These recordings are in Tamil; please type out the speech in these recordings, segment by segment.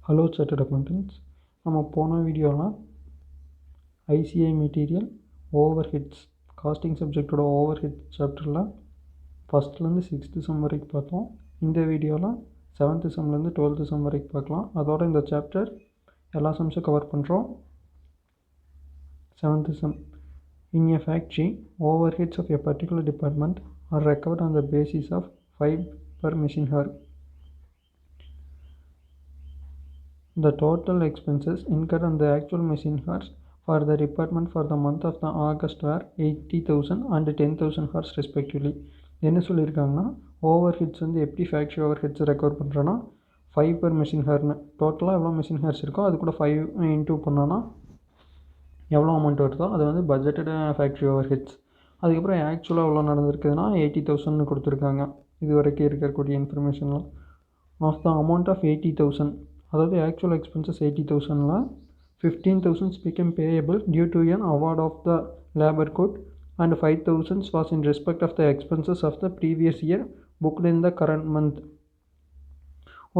Hello chartered accountants. நம்ம போன வீடியோவில் ICI material over heads costing சப்ஜெக்டோட ஓவர் ஹெட் சாப்டரில் ஃபஸ்ட்லேருந்து 6th சம் வரைக்கும் பார்த்தோம். இந்த வீடியோவில் 7th சம்லேருந்து 12th சம் வரைக்கும் பார்க்கலாம். அதோட இந்த சாப்டர் எல்லா சம்ஸும் கவர் பண்ணுறோம். 7th sum. In a factory overheads of a particular department are recovered on the basis of 5 per machine hour. The total expenses incurred on the actual machine hours for the department for the month of the August were 80,000 and 10,000 hours respectively. என்ன சொல்லியிருக்காங்கன்னா ஓவர் ஹெட்ஸ் வந்து எப்படி ஃபேக்ட்ரி ஓவர் ஹெட்ஸ் ரெக்கவர் பண்ணுறோன்னா 5 per machine hourனு டோட்டலாக எவ்வளோ மிஷின் ஹார்ஸ் இருக்கோ அது கூட 5 இன்டூ பண்ணோன்னா எவ்வளோ அமௌண்ட் வருதோ அது வந்து பட்ஜெட்டட் ஃபேக்ட்ரி ஓவர் ஹெட்ஸ். அதுக்கப்புறம் ஆக்சுவலாக எவ்வளோ நடந்திருக்குதுன்னா 80,000 கொடுத்துருக்காங்க. இது வரைக்கும் இருக்கக்கூடிய இன்ஃபர்மேஷன்லாம் ஆஃப் த அமௌண்ட் ஆஃப் 80,000, அதாவது actual expenses 80,000ல் 15,000 became payable due to an award of the labor code and 5,000 was in respect of the expenses of the previous year booked in the current month.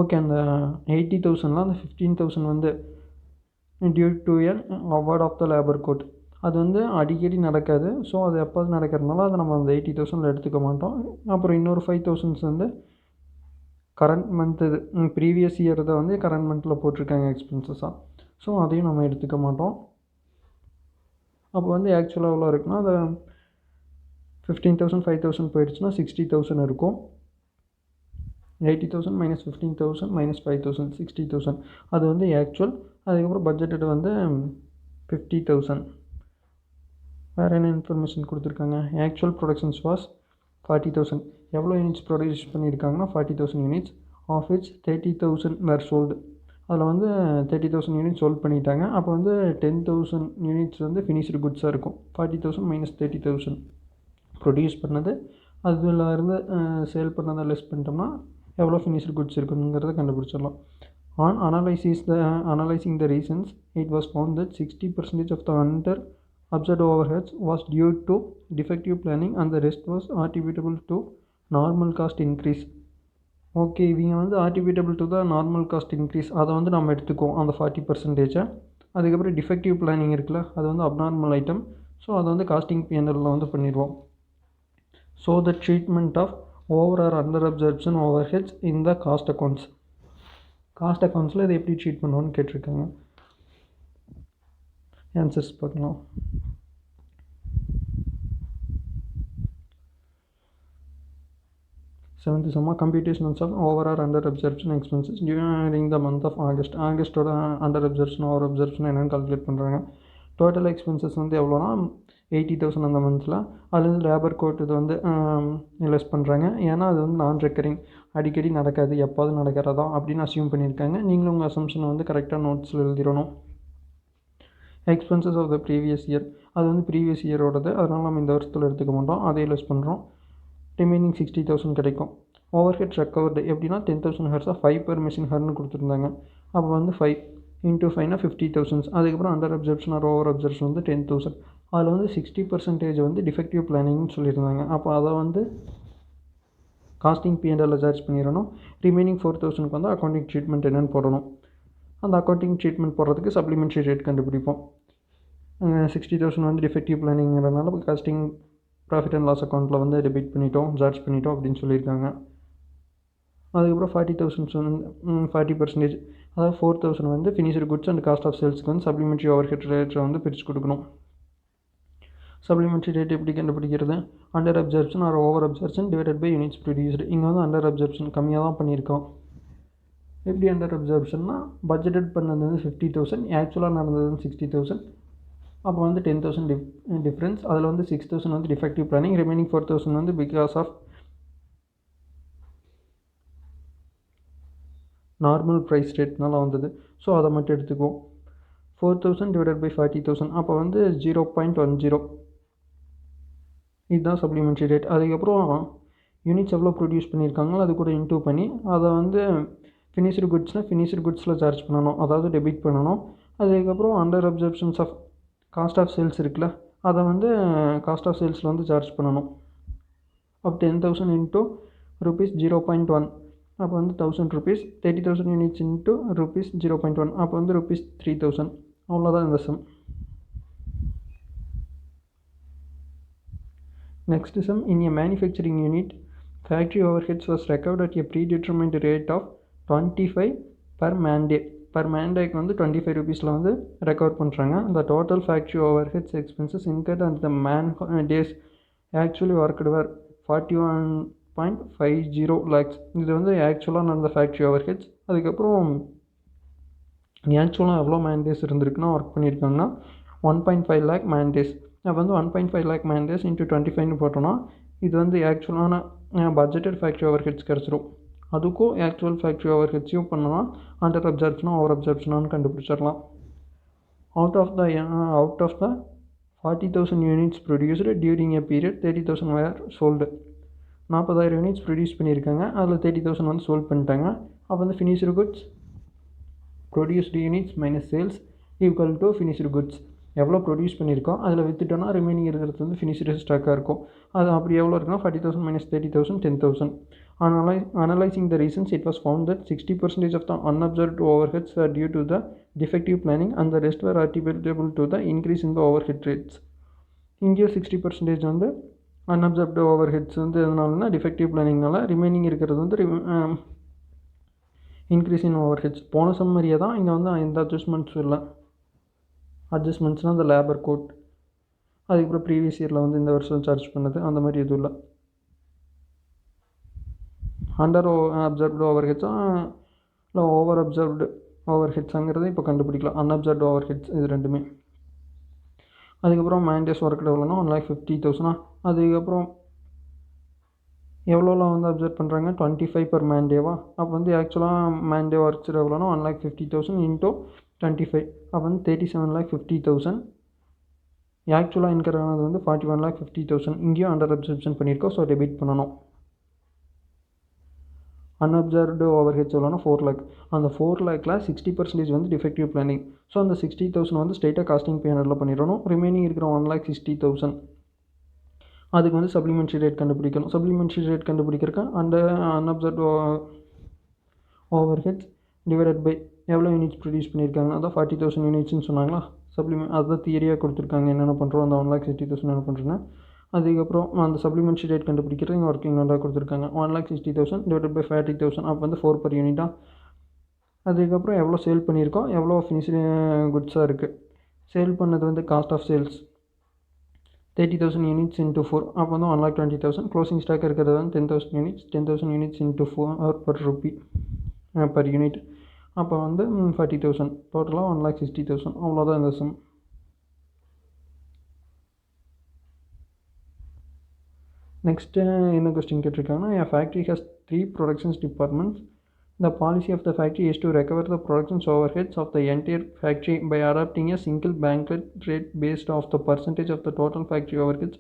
Okay, அந்த 80,000ல் அந்த 15,000 வந்து due to an award of the labor code. அது வந்து அடிக்கடி நடக்காது. ஸோ அது எப்போது நடக்கிறதுனால அதை நம்ம அந்த 80,000 எடுத்துக்க மாட்டோம். அப்புறம் இன்னொரு 5,000 வந்து கரண்ட் மந்த், இது ப்ரீவியஸ் இயர் தான் வந்து கரண்ட் மந்தில் போட்டிருக்காங்க எக்ஸ்பென்சஸாக. ஸோ அதையும் நம்ம எடுத்துக்க மாட்டோம். அப்போ வந்து ஆக்சுவலாக எவ்வளோ இருக்குன்னா அதை 15,000 5,000 போயிடுச்சுன்னா 60,000 இருக்கும். 80,000 மைனஸ் 15,000 மைனஸ் 5,000 60,000. அது வந்து ஆக்சுவல். அதுக்கப்புறம் பட்ஜெட்டட் வந்து 50,000. வேறு என்ன இன்ஃபர்மேஷன் கொடுத்துருக்காங்க? Actual productions was 40,000. எவ்வளோ யூனிட்ஸ் ப்ரொடியூஸ் பண்ணியிருக்காங்கன்னா 40,000 units. Of which 30,000 were sold. அதில் வந்து 30,000 யூனிட்ஸ் சோல்ட் பண்ணிட்டாங்க. அப்போ வந்து 10,000 யூனிட்ஸ் வந்து ஃபினிஷ்டு குட்ஸாக இருக்கும். 40,000 மைனஸ் 30,000 ப்ரொடியூஸ் பண்ணது, அதில் இருந்து சேல் பண்ணதை லெஸ் பண்ணிட்டோம்னா எவ்வளோ ஃபினிஷ்டு குட்ஸ் இருக்குங்கிறத கண்டுபிடிச்சிடலாம். On analysing the reasons it was found that 60% of the under observed overheads was due to defective planning and the rest was attributable to normal cost increase. Okay, இவங்க வந்து attributable to the normal cost increase அதை வந்து நம்ம எடுத்துக்குவோம் அந்த 40%. அதுக்கப்புறம் டிஃபெக்டிவ் பிளானிங் இருக்குல்ல, அது வந்து அப்நார்மல் ஐட்டம். ஸோ அதை வந்து காஸ்டிங் பிஎன்எல்ல வந்து பண்ணிடுவோம். So the treatment of over or under absorption over heads in the cost accounts. Cost அக்கௌண்ட்ஸில் இதை எப்படி ட்ரீட் பண்ணுவோன்னு கேட்டிருக்காங்க. ஆன்சர்ஸ் பார்க்கலாம். செவன்த் சம்மா computations of over or under absorption expenses during the month of August. ஆகஸ்ட்டோட அண்டர் அப்சர்ப்ஷன் ஓவர் அப்சர்ப்ஷன் என்னென்னு கால்குலேட் பண்ணுறாங்க. டோட்டல் எக்ஸ்பென்சஸ் வந்து எவ்வளோனா 80,000 அந்த மந்தில். அதுலேருந்து லேபர் கோட் இது வந்து லெஸ் பண்ணுறாங்க. ஏன்னா அது வந்து நான் ரெக்கரிங், அடிக்கடி நடக்காது, எப்போது நடக்கிறதா அப்படின்னு அசியூம் பண்ணியிருக்காங்க. நீங்களும் உங்கள் அசம்ஷனை வந்து கரெக்டாக நோட்ஸில் எழுதிடணும். Expenses of the previous year, அது வந்து ப்ரீவியஸ் இயரோடது, அதனால் நம்ம இந்த வருஷத்தில் எடுத்துக்க மாட்டோம், அதே லெஸ் பண்ணுறோம். ரிமைனிங் 60,000 கிடைக்கும். ஓவர் ஹெட் ரெக்கவர்டு எப்படின்னா 10,000 ஹர்ஸாக 5 per machine ஹர்னு கொடுத்துருந்தாங்க. அப்போ வந்து 5 இன்ட்டு 5னா 50,000. அதுக்கப்புறம் under absorption or over absorption வந்து 10,000. அதில் வந்து 60% வந்து டிஃபெக்டிவ் பிளானிங்னு சொல்லியிருந்தாங்க. அப்போ அதை வந்து காஸ்டிங் பிஎன்எல்ல சார்ஜ் பண்ணிடணும். ரிமைனிங் 4,000க்கு வந்து அக்கௌண்டிங் ட்ரீட்மெண்ட் என்னென்னு போடணும். அந்த அக்கௌண்டிங் ட்ரீட்மெண்ட் போடுறதுக்கு சப்ளிமெண்ட்ரி ரேட் கண்டுபிடிப்போம். 60,000 வந்து டிஃபெக்டிவ் பிளானிங்கிறதுனால காஸ்டிங் ப்ராஃபிட் அண்ட் லாஸ் அக்கௌண்ட்டில் வந்து டெபிட் பண்ணிட்டோம், சார்ஜ் பண்ணிட்டோம் அப்படின்னு சொல்லியிருக்காங்க. அதுக்கப்புறம் 40,000 வந்து 40%, அதாவது 4,000 வந்து finished goods and cost of சேல்ஸுக்கு வந்து சப்ளிமெண்ட்ரி ஓவர் ஹெட் ரேட்டை வந்து பிரித்து கொடுக்கணும். சப்ளிமெண்ட்ரி ரேட் எப்படி கண்டுபிடிக்கிறது? Under absorption or over absorption divided by units produced. இங்கே வந்து அண்டர் அப்சர்ப்ஷன் கம்மியாக தான் பண்ணியிருக்கோம். எப்படி அண்டர் அப்சர்ப்ஷன்னா பட்ஜெட்டட் பண்ணது வந்து 50,000, ஆக்சுவலாக நடந்தது வந்து 60,000. அப்போ வந்து 10,000 டிஃப்ரென்ஸ். அதில் வந்து 6,000 வந்து டிஃபெக்டிவ் பிளானிங், ரிமைனிங் 4,000 வந்து பிகாஸ் ஆஃப் நார்மல் ப்ரைஸ் ரேட்னால வந்தது. ஸோ அதை மட்டும் எடுத்துக்குவோம். 4,000 டிவைடட் பை 40,000 அப்போ வந்து 0.10. இதுதான் சப்ளிமெண்ட்ரி ரேட். அதுக்கப்புறம் யூனிட்ஸ் எவ்வளோ ப்ரொடியூஸ் பண்ணியிருக்காங்களோ அது கூட இன்டூ பண்ணி அதை வந்து ஃபினிஷ்டு குட்ஸ்னால் ஃபினிஷ்டு குட்ஸில் சார்ஜ் பண்ணணும், அதாவது டெபிட் பண்ணணும். அதுக்கப்புறம் under absorptions of cost of sales இருக்குல்ல, அதை வந்து காஸ்ட் ஆஃப் சேல்ஸில் வந்து சார்ஜ் பண்ணணும். அப்போ 10,000 இன்ட்டு rupees 0.1 அப்போ வந்து 1000 rupees, 30,000 units into rupees 0.1, அப்போ வந்து rupees 3000. அவ்வளோதான் இந்த sum. Next sum, in a manufacturing unit, factory overheads was recovered at a predetermined rate of 25 per man day. Per man day வந்து 25 rupeesல வந்து ரெக்கவர் பண்ணுறாங்க. The total factory overheads expenses incurred and the man days actually worked were 41.50 lakhs. இது வந்து ஆக்சுவலாக நடந்த ஃபேக்ட்ரி overheads. அதுக்கப்புறம் ஆக்சுவலாக எவ்வளோ மேன் டேஸ் இருந்திருக்குன்னா ஒர்க் பண்ணியிருக்காங்கன்னா 1.5 lakh மேன் டேஸ். அப்போ வந்து 1.5 lakh மேன் டேஸ் இன்ட்டு 25னு போட்டோன்னா இது வந்து ஆக்சுவலான பட்ஜெட்டட் ஃபேக்ட்ரி ஓவர்ஹெட்ஸ் கிடச்சிரும். அதுக்கும் ஆக்சுவல் ஃபேக்ட்ரி ஓவர்ஹெட்ஸையும் பண்ணலாம், அண்டர் அப்சர்ப்ஷனா ஓவர் அப்சர்ப்ஷனான்னு கண்டுபிடிச்சிடலாம். Out of the 40,000 units produced during a period 30,000 were sold. 40,000 units produce பண்ணியிருக்காங்க, அதில் 30,000 வந்து சோல்ட் பண்ணிட்டாங்க. அப்போ வந்து finished goods produced units minus sales equal to finished goods. எவ்வளோ ப்ரொடியூஸ் பண்ணியிருக்கோம் அதில் விற்றுட்டோன்னா ரிமைனிங் இருக்கிறது வந்து ஃபினிஷ்டு ஸ்டாக்காக இருக்கும். அது அப்படி எவ்வளோ இருக்குன்னா 40,000 minus 30,000 10,000. Analyzing the reasons, it was found that 60% of the unobserved overheads were due to the defective planning and the rest were attributable to the increase in the overhead rates. இங்கேயும் 60% வந்து அன்அப்சர்வ்டு ஓவர்ஹெட்ஸ் வந்து எதனாலனா டிஃபெக்டிவ் பிளானிங்னால, ரிமைனிங் இருக்கிறது வந்து இன்க்ரீஸ் இன் ஓவர்ஹெட்ஸ். போன சம்மரியே தான் இங்கே வந்து எந்த அட்ஜஸ்ட்மெண்ட்ஸும் இல்லை. அட்ஜஸ்ட்மெண்ட்ஸ்னால் அந்த லேபர் கோட், அதுக்கப்புறம் ப்ரீவியஸ் இயரில் வந்து இந்த வருஷம் சார்ஜ் பண்ணது, அந்த மாதிரி எதுவும் இல்லை. அண்டர் அப்சர்வ்டு ஓவர்ஹெட்ஸா இல்லை ஓவர் அப்சர்வ்டு ஓவர்ஹெட்ஸாங்கிறத இப்போ கண்டுபிடிக்கலாம். அன்அப்சர்வ்டு ஓவர்ஹெட்ஸ் இது ரெண்டுமே. அதுக்கப்புறம் மேண்டேஸ் ஒர்க் எவ்வளோனா 1,50,000. அதுக்கப்புறம் எவ்வளோலாம் வந்து அப்சர்வ் பண்ணுறாங்க 25 per மேண்டேவா. அப்போ வந்து ஆக்சுவலாக மேண்டே ஒர்க்ஸ் எவ்வளோனா 1,50,000 இன்ட்டு 25, அப்போ வந்து 37,50,000. ஆக்சுவலாக இன்கர் ஆனது வந்து 41,50,000. இங்கேயும் அண்டர் அப்சர்ப்ஷன் பண்ணியிருக்கோம், ஸோ டெபிட் பண்ணணும். அன்அப்சர்வ்டு ஓவர்ஹெட்ஸ் எவ்வளோனா 4 lakh. அந்த 4 lakhல 60% வந்து டிஃபெக்டிவ் பிளானிங். ஸோ அந்த 60,000 வந்து ஸ்ட்ரெயிட்டாக காஸ்டிங் பேனரில் பண்ணிடணும். ரிமைனிங் இருக்கிற 1,60,000 அதுக்கு வந்து சப்ளிமெண்ட்ரி ரேட் கண்டுபிடிக்கணும். சப்ளிமெண்ட்ரி ரேட் கண்டுபிடிக்கிறக்க அந்த அன்அப்சர்வ்டு ஓவர்ஹெட்ஸ் டிவைடட் பை எவ்வளோ யூனிட்ஸ் ப்ரொடியூஸ் பண்ணியிருக்காங்க, அதான் 40,000 யூனிட்ஸ்னு சொன்னாங்களா. அதுதான் தியரியாக கொடுத்துருக்காங்க. என்னென்ன பண்ணுறோம் அந்த 1,60,000 என்ன பண்ணுறேன்னா, அதுக்கப்புறம் அந்த சப்ளிமெண்ட்ரி ரேட் கண்டுபிடிக்கிறது இங்கே ஒர்க்கிங் நோட்டாக கொடுத்துருக்காங்க. 1,60,000 டிவைடட் பை 40,000, அப்போ வந்து 4 per யூனிட்டாக. அதுக்கப்புறம் எவ்வளோ சேல் பண்ணியிருக்கோம், எவ்வளோ ஃபினிஷ்டு குட்ஸாக இருக்குது. சேல் பண்ணது வந்து cost of sales 30,000 units into 4, அப்போ வந்து 1,20,000. க்ளோசிங் ஸ்டாக் இருக்கிறது வந்து 10,000 units. 10,000 units into 4 per rupee per unit, அப்போ வந்து 40,000. டோட்டலாக 1,60,000. அவ்வளோதான் இந்த சம். நெக்ஸ்ட்டு என்ன கொஸ்டின் கேட்டிருக்காங்கன்னா, an factory has 3 productions departments. The policy of the factory is to recover the production overheads of the entire factory by adopting a single blanket rate based off the percentage of the total factory overheads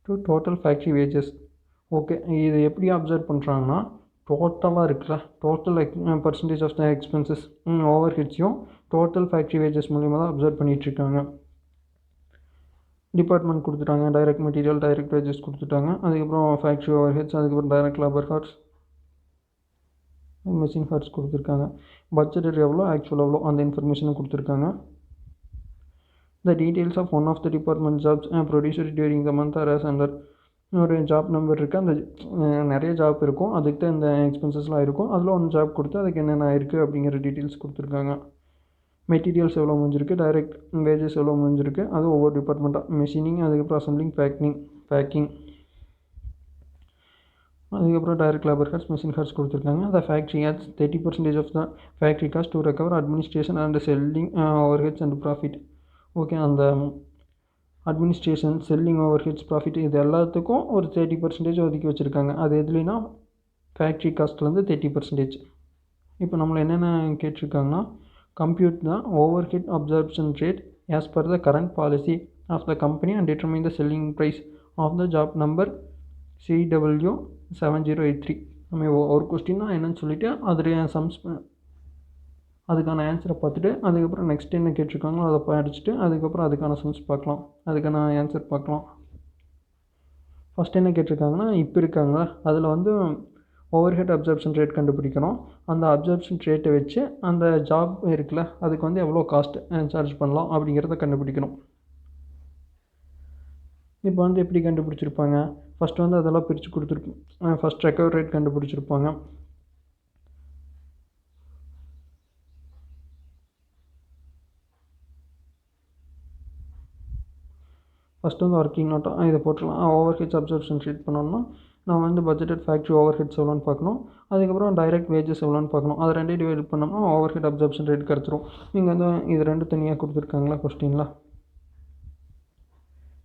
to total factory wages. Okay, இது எப்படி அப்சர்வ் பண்ணுறாங்கன்னா, டோட்டலாக இருக்கிற total percentage of the expenses ஓவர்ஹெட்ஸையும் டோட்டல் ஃபேக்ட்ரி வேஜஸ் மூலிமா தான் அப்சர்வ் பண்ணிகிட்ருக்காங்க. டிபார்ட்மெண்ட் கொடுத்துட்டாங்க, டைரக்ட் மெட்டீரியல், டைரக்ட் வேஜஸ் கொடுத்துட்டாங்க. அதுக்கப்புறம் ஃபேக்ட்ரி ஓவர்ஹெட்ஸ், அதுக்கப்புறம் direct labour hours, machine hours கொடுத்துருக்காங்க. பட்ஜெட் எவ்வளோ, ஆக்சுவல் எவ்வளோ, அந்த இன்ஃபர்மேஷனும் கொடுத்துருக்காங்க. The details of one of the department jobs producer during the month are as under. ஒரு ஜாப் நம்பர் இருக்குது, அந்த நிறைய ஜாப் இருக்கும், அதுக்கு தான் இந்த எக்ஸ்பென்சஸ்லாம் இருக்கும். அதில் ஒன்று ஜாப் கொடுத்து அதுக்கு என்னென்ன இருக்குது அப்படிங்கிற டீட்டெயில்ஸ் கொடுத்துருக்காங்க. மெட்டீரியல்ஸ் எவ்வளோ முடிஞ்சிருக்கு, டைரக்ட் வேஜஸ் எவ்வளோ முடிஞ்சிருக்கு, அது ஒவ்வொரு டிபார்ட்மெண்ட்டாக. மெஷினிங், அதுக்கப்புறம் அசம்பிளிங், பேக்கிங், அதுக்கப்புறம் direct labour cost, machine cost கொடுத்துருக்காங்க. The factory has 30% of the factory cost to recover administration and selling overheads and profit. Okay, அந்த அட்மினிஸ்ட்ரேஷன், செல்லிங் ஓவர்ஹெட்ஸ், ப்ராஃபிட் இது எல்லாத்துக்கும் ஒரு 30% ஒதுக்கி வச்சுருக்காங்க. அது எதுலைனா ஃபேக்ட்ரி காஸ்ட்லேருந்து 30%. இப்போ நம்மளை என்னென்ன கேட்டிருக்காங்கன்னா, compute the overhead absorption rate as per the current policy of the company and determine the selling price of the job number CW7083. நம்ம ஒரு கொஸ்டின்னா என்னன்னு சொல்லிவிட்டு அதில் சம்ஸ் அதுக்கான ஆன்சரை பார்த்துட்டு அதுக்கப்புறம் நெக்ஸ்ட் என்ன கேட்டிருக்காங்களோ அதை படிச்சுட்டு அதுக்கப்புறம் அதுக்கான சம்ஸ் பார்க்கலாம், அதுக்கான ஆன்சர் பார்க்கலாம். ஃபஸ்ட் என்ன கேட்டிருக்காங்கன்னா, இப்போ இருக்காங்க அதில் வந்து ஓவர் ஹெட் அப்சர்ப்ஷன் ரேட் கண்டுபிடிக்கணும். அந்த அப்சர்ப்ஷன் ரேட்டை வச்சு அந்த ஜாப் இருக்குல்ல அதுக்கு வந்து எவ்வளோ காஸ்ட் சார்ஜ் பண்ணலாம் அப்படிங்கிறத கண்டுபிடிக்கணும். இப்போ வந்து எப்படி கண்டுபிடிச்சிருப்பாங்க, ஃபஸ்ட்டு வந்து அதெல்லாம் பிரித்து கொடுத்துருப்போம். ஃபஸ்ட் ரெக்கவர் ரேட் கண்டுபிடிச்சிருப்பாங்க. ஃபஸ்ட்டு வந்து ஒர்க்கிங் நோட்டம் இதை போட்டுடலாம். ஓவர் ஹெட்ஸ் அப்சர்ப்ஷன் ரேட் பண்ணோம்னா நான் வந்து பட்ஜெட்டட் ஃபேக்ட்ரி ஓவர் ஹெட்ஸ் எவ்வளோன்னு பார்க்கணும். அதுக்கப்புறம் டைரக்ட் வேஜஸ் எவ்வளோன்னு பார்க்கணும். அதை ரெண்டையும் டிவைட் பண்ணோம்னா ஓவர் ஹெட் அப்சர்ப்ஷன் ரேட் கிடச்சிரும். நீங்கள் வந்து இது ரெண்டு தனியாக கொடுத்துருக்காங்களா கொஸ்டின்ல,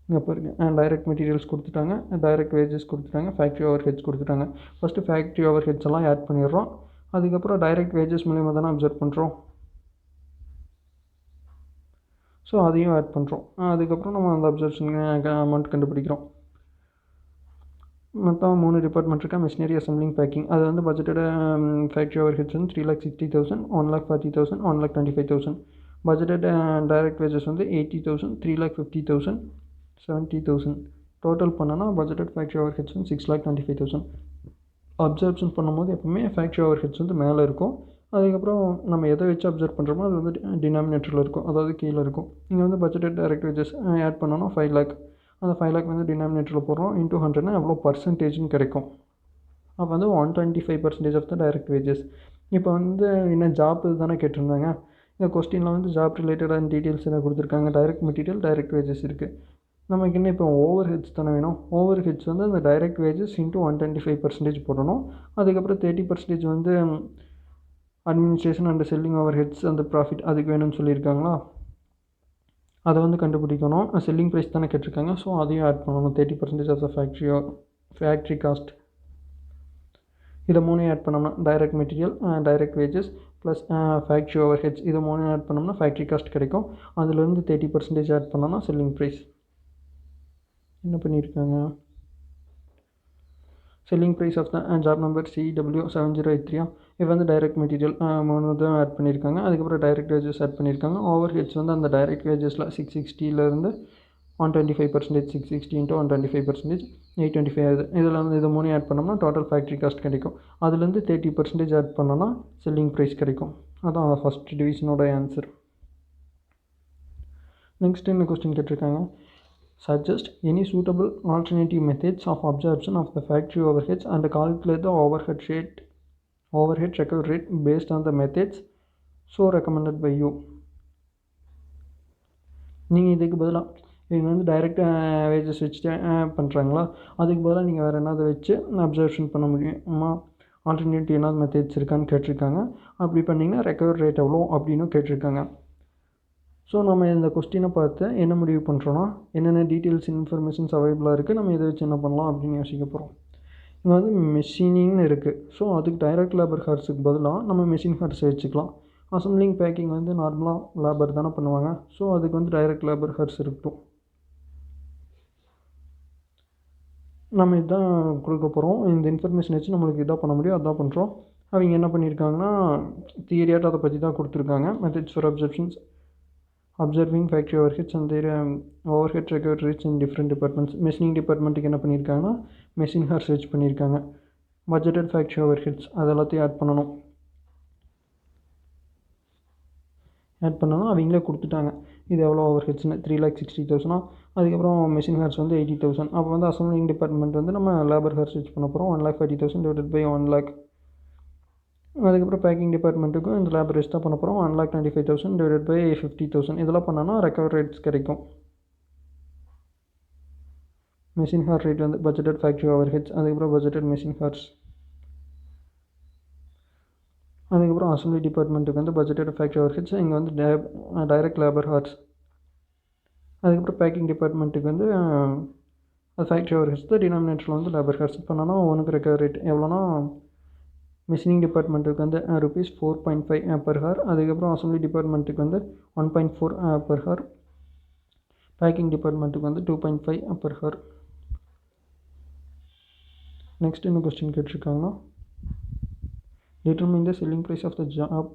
இங்கே பாருங்க. டைரக்ட் மெட்டீரியல்ஸ் கொடுத்துட்டாங்க, டைரக்ட் வேஜஸ் கொடுத்துட்டாங்க, ஃபேக்ட்ரி ஓவர் ஹெட்ஸ் கொடுத்துட்டாங்க. ஃபஸ்ட்டு ஃபேக்ட்ரி ஓவர் ஹெட்ஸ் எல்லாம் ஆட் பண்ணிடுறோம். அதுக்கப்புறம் டைரக்ட் வேஜஸ் மூலிமா தானே அப்சர்வ் பண்ணுறோம். ஸோ அதையும் ஆட் பண்ணுறோம். அதுக்கப்புறம் நம்ம அந்த அப்சர்ப்ஷன் அமௌண்ட் கண்டுபிடிக்கிறோம். மொத்தம் 3 டிபார்ட்மெண்ட் இருக்கா. Machinery, assembling, packing. அது வந்து பட்ஜெட்டோட ஃபேக்ட்ரி ஓவர் ஹெட்ஸ் வந்து 3,60,000, 1,40,000, 1,25,000. பட்ஜெட்டட் டைரக்ட் வேஜஸ் வந்து 80,000, 3,50,000, 70,000. டோட்டல் பண்ணோன்னா பட்ஜெட்டட் ஃபேக்ட்ரி ஓவர் ஹெட்ஸ் வந்து 6,25,000. அப்சர்ப்ஷன் பண்ணும்போது எப்பவுமே ஃபேக்ட்ரி ஓவர் ஹெட்ஸ் வந்து மேலே இருக்கும். அதுக்கப்புறம் நம்ம எதை வச்சு அப்சர்வ் பண்ணுறோமோ அது வந்து டினாமினேட்டரில் இருக்கும், அதாவது கீழே இருக்கும். இங்கே வந்து பட்ஜெட்டட் டைரக்ட் வேஜஸ் ஆட் பண்ணோன்னா 5 lakh. அந்த 5 lakh வந்து டினாமினேட்டரில் போடுறோம். இன்டூ 100னா எவ்வளோ பர்சன்டேஜ்னு கிடைக்கும். அப்போ வந்து 125% ஆஃப் த டைரக்ட் வேஜஸ். இப்போ வந்து என்ன ஜாப் தானே கேட்டிருந்தாங்க. இந்த கொஸ்டினில் வந்து ஜாப் ரிலேட்டடான டீட்டெயில்ஸ் எதாவது கொடுத்துருக்காங்க. டைரக்ட் மெட்டீரியல், டைரக்ட் வேஜஸ் இருக்குது. நமக்கு என்ன இப்போ ஓவர் ஹெட்ஸ் தானே வேணும். ஓவர் ஹெட்ஸ் வந்து அந்த டைரக்ட் வேஜஸ் இன்ட்டு 125% போடணும். அதுக்கப்புறம் 30% வந்து administration and selling overheads அந்த ப்ராஃபிட் அதுக்கு வேணும்னு சொல்லியிருக்காங்களா. அதை வந்து கண்டுபிடிக்கணும். செல்லிங் ப்ரைஸ் தானே கேட்டிருக்காங்க. ஸோ அதையும் ஆட் பண்ணணும். 30% ஆஃப் த ஃபேக்ட்ரி காஸ்ட். இதை 3 ஆட் பண்ணோம்னா direct material, direct wages plus factory overheads இதை 3 ஆட் பண்ணோம்னா ஃபேக்ட்ரி காஸ்ட் கிடைக்கும். அதுலேருந்து 30% ஆட் பண்ணோம்னா செல்லிங் ப்ரைஸ். என்ன பண்ணியிருக்காங்க, selling price of the job number CW7083. இப்போ வந்து டைரக்ட் மெட்டீரியல் 3 தான் ஆட் பண்ணியிருக்காங்க. அதுக்கப்புறம் டைரக்ட் வேஜஸ் ஆட் பண்ணியிருக்காங்க. ஓவர் ஹெட்ஸ் வந்து அந்த டைரக்ட் வேஜஸில் 660லேருந்து 125%, 660 இன்ட்டு 125%, 825 ஆகுது. இதில் வந்து இது 3 ஆட் பண்ணோம்னா டோட்டல் ஃபேக்ட்ரி காஸ்ட் கிடைக்கும். அதுலேருந்து 30% ஆட் பண்ணோன்னா செல்லிங் ப்ரைஸ் கிடைக்கும். அதான் ஃபஸ்ட் டிவிஷனோட ஆன்சர். நெக்ஸ்ட் என்ன கொஸ்டின் கேட்டிருக்காங்க, suggest any suitable alternative methods of absorption of the factory overheads and calculate the overhead recovery rate based on the methods so recommended by you. நீங்கள் இதுக்கு பதிலாக இவங்க வந்து டைரக்ட் வேஜஸ் வச்சுட்டு பண்ணுறாங்களா, அதுக்கு பதிலாக நீங்கள் வேறு என்னதை வச்சு அப்சர்வேஷன் பண்ண முடியுமா, ஆல்டர்னேட்டிவ் என்ன மெத்தட்ஸ் இருக்கான்னு கேட்டிருக்காங்க. அப்படி பண்ணிங்கன்னா ரெக்கவர் ரேட் எவ்வளோ அப்படின்னு கேட்டிருக்காங்க. ஸோ நம்ம இந்த கொஸ்டினை பார்த்து என்ன முடிவு பண்ணுறோன்னா, என்னென்ன டீட்டெயில்ஸ் இன்ஃபர்மேஷன்ஸ் அவைலபிளாக இருக்குது, நம்ம இதை வச்சு என்ன பண்ணலாம் அப்படின்னு யோசிக்க போகிறோம். இங்கே வந்து மெஷினிங்னு இருக்குது. ஸோ அதுக்கு டைரக்ட் லேபர் ஹார்ஸுக்கு பதிலாக நம்ம மெஷின் ஹார்ஸை வச்சுக்கலாம். அசம்பிளிங் பேக்கிங் வந்து நார்மலாக லேபர் தானே பண்ணுவாங்க. ஸோ அதுக்கு வந்து டைரக்ட் லேபர் ஹார்ஸ் இருக்கட்டும். நம்ம இதுதான் கொடுக்க போகிறோம். இந்த இன்ஃபர்மேஷன் வச்சு நம்மளுக்கு இதாக பண்ண முடியும், அதான் பண்ணுறோம். அவங்க என்ன பண்ணியிருக்காங்கன்னா தியரியாட்ட அதை பற்றி தான் கொடுத்துருக்காங்க. Methods for observing factory overheads and their overhead recovery rates in different departments. Machining டிபார்ட்மெண்ட்டுக்கு என்ன பண்ணியிருக்காங்கன்னா மெஷின் ஹார்ஸ் வச்சு பண்ணியிருக்காங்க. பட்ஜெட்டட் ஃபேக்ட்ரி ஓவர்ஹெட்ஸ் அது எல்லாத்தையும் ஆட் பண்ணணும். அவங்களே கொடுத்துட்டாங்க இது எவ்வளோ ஓவர்ஹெட்ஸ்னு 3,60,000. அதுக்கப்புறம் மெஷின் ஹார்ஸ் வந்து 80,000. அப்போ வந்து அசம்பிளிங் டிபார்ட்மெண்ட் வந்து நம்ம லேபர் ஹார்ஸ் வச்சு பண்ண போகிறோம். 1,40,000 டிவைடட் பை 1 lakh. அதுக்கப்புறம் பேக்கிங் டிபார்ட்மெண்ட்டுக்கும் இந்த லேபர் ரேஸ் தான் பண்ண போகிறோம். 1,25,000 டிவைடட் பை 50,000. இதெல்லாம் பண்ணோன்னா ரெக்கவர் ரேட்ஸ் கிடைக்கும். மெஷின் ஹார் ரேட் வந்து பட்ஜெட்டட் ஃபேக்ட்ரி ஓவர் ஹெட்ஸ், அதுக்கப்புறம் பட்ஜெட்டட் மெஷின் ஹார்ஸ், அதுக்கப்புறம் அசம்பிளி டிபார்ட்மெண்ட்டுக்கு வந்து பட்ஜெட்டட் ஃபேக்ட்ரி ஓவர் ஹெட்ஸ், இங்கே வந்து டைரக்ட் லேபர் ஹார்ஸ். அதுக்கப்புறம் பேக்கிங் டிபார்ட்மெண்ட்டுக்கு வந்து ஃபேக்ட்ரி ஓவர் ஹெட்ஸ் தான் டினாமினேட்டரில் வந்து லேபர் ஹார்ஸ் பண்ணோன்னா ஒன்றுக்கு ரெக்கவர் ரேட் எவ்வளோனா மெஷினிங் டிபார்ட்மெண்ட்டுக்கு வந்து ₹4.5 per hour. அதுக்கப்புறம் அசம்பிளி டிபார்ட்மெண்ட்டுக்கு வந்து 1.4 per hour. பேக்கிங் டிபார்ட்மெண்ட்டுக்கு வந்து 2.5 per hour. நெக்ஸ்ட் என்ன கொஸ்டின் கேட்டிருக்காங்கன்னா, determine the selling price of the job